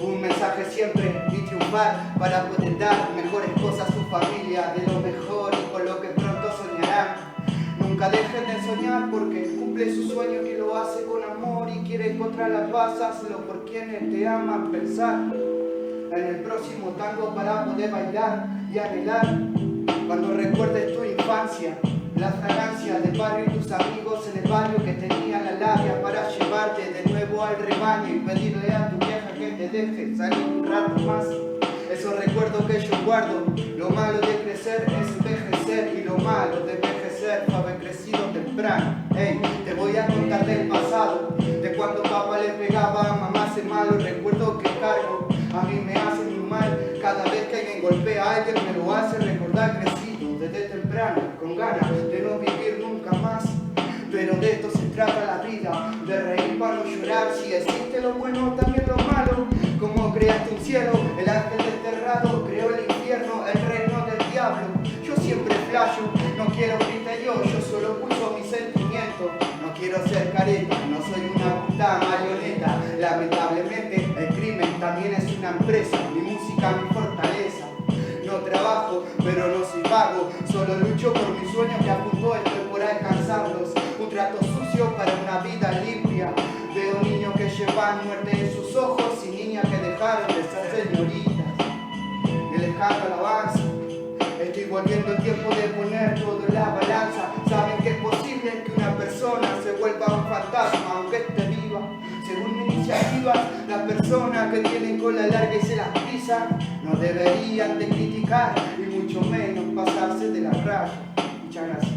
un mensaje siempre y triunfar para poder dar mejores cosas a su familia, de lo mejor y con lo que pronto soñarán. Nunca dejen de soñar porque cumple su sueño que lo hace con amor y quiere encontrar la paz, hazlo por quienes te aman, pensar en el próximo tango para poder bailar y anhelar. Cuando recuerdes tu infancia, la fragancia del barrio y tus amigos en el barrio que tenían la labia para llevarte de nuevo al rebaño y pedirle a tu vieja que te deje salir un rato más. esos recuerdos que yo guardo. Lo malo de crecer es envejecer, y lo malo de envejecer fue haber crecido temprano. Hey, te voy a contar del pasado, de cuando papá le pegaba a mamá, ese malo recuerdo que cargo. A mí me hace muy mal, cada vez que alguien golpea a alguien me lo hace recordar crecido desde temprano, con ganas de no vivir nunca más. Pero de esto se trata la vida, de reír para no llorar. Si existe lo bueno, también lo malo. Como creaste un cielo, el ángel desterrado creó el infierno, el reino del diablo. Yo siempre flasho, no quiero gritar yo solo pulso mis sentimientos. No quiero ser careta, no soy una puta marioneta. Lamentablemente el crimen también es una empresa, mi música mi fortaleza. No trabajo, pero no soy vago, solo lucho por mis sueños que a punto estoy por alcanzarlos. Un trato sucio para una vida limpia. Veo niños que llevan muerte en sus ojos y niñas que dejaron de ser señoritas. El escándalo alabanza. Estoy volviendo el tiempo de poner todo en la balanza. Saben que es posible que una persona se vuelva un fantasma aunque esté viva. Según mi iniciativa, las personas que tienen cola larga y se las pisan no deberían de criticar y mucho menos pasarse de la raya. Muchas gracias.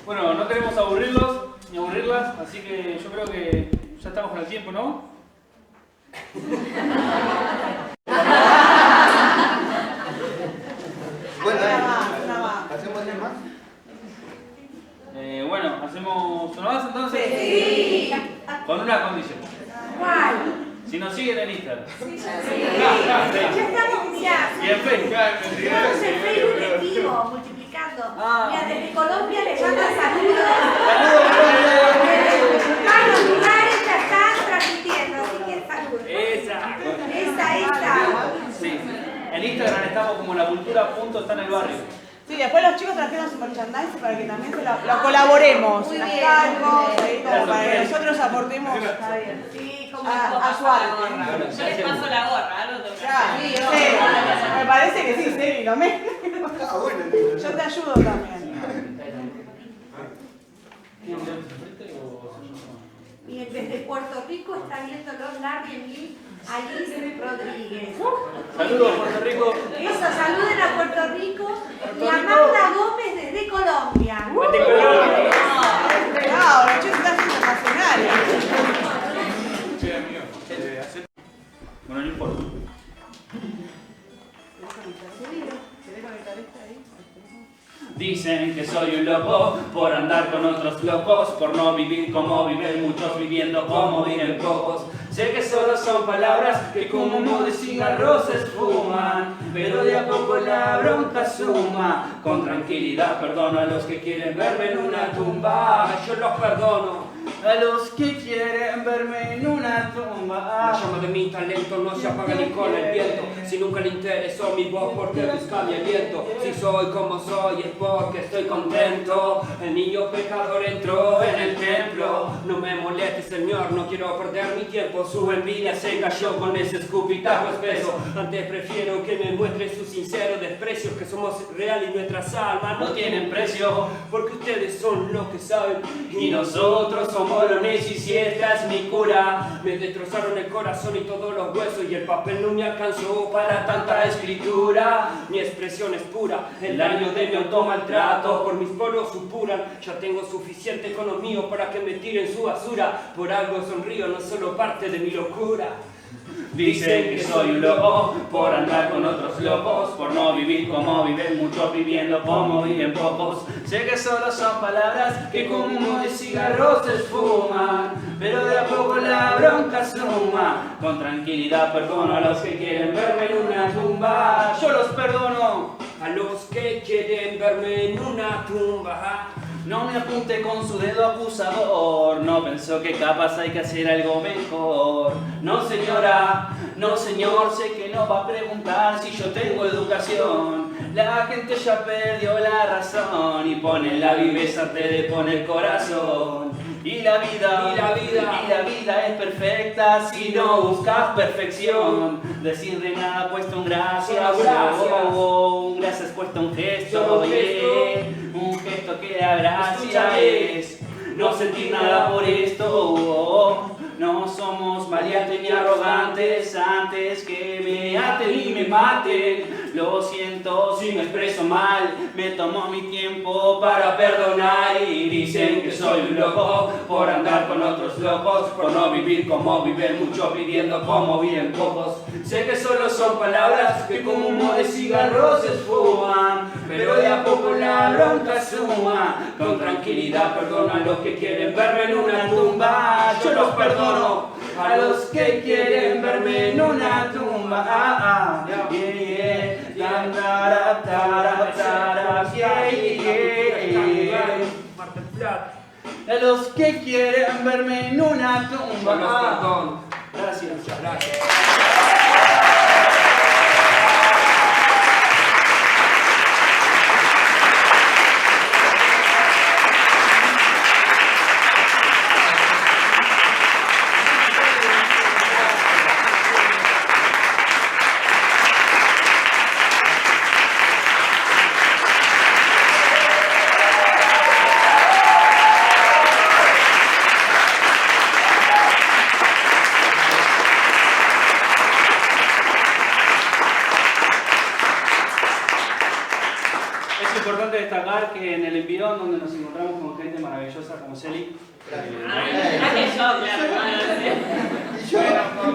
Bueno, no queremos aburrirlos ni aburrirlas, así que yo creo que ya estamos con el tiempo, ¿no? Bueno, ¿hacemos tres más? Bueno, ¿hacemos una más entonces? Sí. Con una condición. ¿Cuál? Si nos siguen en Instagram. Sí. Ya estamos, ya. Y en Facebook. Estamos en Facebook en vivo, multiplicando. Mira, desde Colombia le mandan saludos. Varios lugares ya están transmitiendo, así que saludos. Esa. Sí. En Instagram estamos como la cultura punto está en el barrio. Sí, después los chicos trajeron su merchandise para que también se lo colaboremos. Muy Las bien, calcos, muy bien. como para que nosotros aportemos Sí, como a su arte. Yo les paso la gorra, algo tengo que Ya, hacer. sí, me parece que sí, Seri, lo menos. Yo te ayudo también. Y desde Puerto Rico está viéndolo Larry Alice Rodríguez. Saludos, Puerto Rico. Eso, saluden a Puerto Rico y a Magda Gómez desde Colombia. Claro, los chicos están internacionales. Bueno, no importa. Dicen que soy un loco por andar con otros locos, por no vivir como viven muchos, viviendo como viven pocos. Sé que solo son palabras que como humo de cigarros se esfuman, pero de a poco la bronca suma. Con tranquilidad perdono a los que quieren verme en una tumba. Yo los perdono a los que quieren verme en una tumba. La llama de mi talento no se apaga ni con el viento. Si nunca le interesó mi voz, porque busca mi aliento. Si soy como soy es porque estoy contento. El niño pecador entró en el templo. No me moleste, Señor, no quiero perder mi tiempo. Su envidia se cayó con ese escupitajo espeso. Antes prefiero que me muestre su sincero desprecio, que somos real y nuestras almas no tienen precio, porque ustedes son los que saben y nosotros somos los necios y esta es mi cura. Me destrozaron el corazón y todos los huesos y el papel no me alcanzó para tanta escritura. Mi expresión es pura, el daño de mi automaltrato por mis poros supuran. Ya tengo suficiente economía para que me tiren su basura. Por algo sonrío, no solo parte de mi locura. Dicen que soy un loco por andar con otros locos, por no vivir como viven muchos, viviendo como viven pocos. Sé que solo son palabras que como humo de cigarros se esfuman, pero de a poco la bronca suma. Con tranquilidad perdono a los que quieren verme en una tumba. Yo los perdono a los que quieren verme en una tumba. No me apunte con su dedo acusador, no pensó que capaz hay que hacer algo mejor. No señora, no señor, sé que no va a preguntar si yo tengo educación. La gente ya perdió la razón y pone la viveza antes de poner corazón. Y la vida es perfecta si no buscas perfección. Decir de nada puesto un gracias, un gracias puesto un gesto, un gesto que da gracia es no sentir nada por esto. No somos maleantes ni arrogantes antes que me aten y me maten. Lo siento si me expreso mal, me tomo mi tiempo para perdonar. Y dicen que soy un loco por andar con otros locos, por no vivir como viven muchos, viviendo como viven pocos. Sé que solo son palabras que como humo de cigarros se esfuman, pero de a poco la bronca suma. Con tranquilidad perdono a los que quieren verme en una tumba. Yo los perdono a los que quieren verme en una tumba. A los que quieren verme en una tumba. Gracias. Muchas gracias. Es importante destacar que en el envión donde nos encontramos con gente maravillosa como Celi,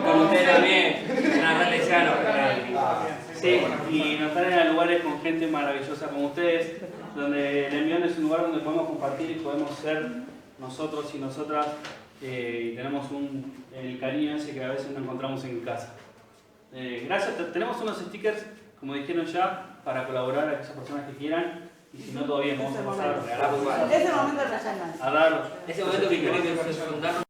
con usted también, una rateciano. sí, y nos traen a lugares con gente maravillosa como ustedes, donde el envión es un lugar donde podemos compartir y podemos ser nosotros y nosotras, y tenemos el cariño ese que a veces no encontramos en casa. Gracias, tenemos unos stickers, como dijeron ya, para colaborar a aquellas personas que quieran, y si no todavía vamos a pasar a regalar. Ese momento es a dar. Ese momento que querés que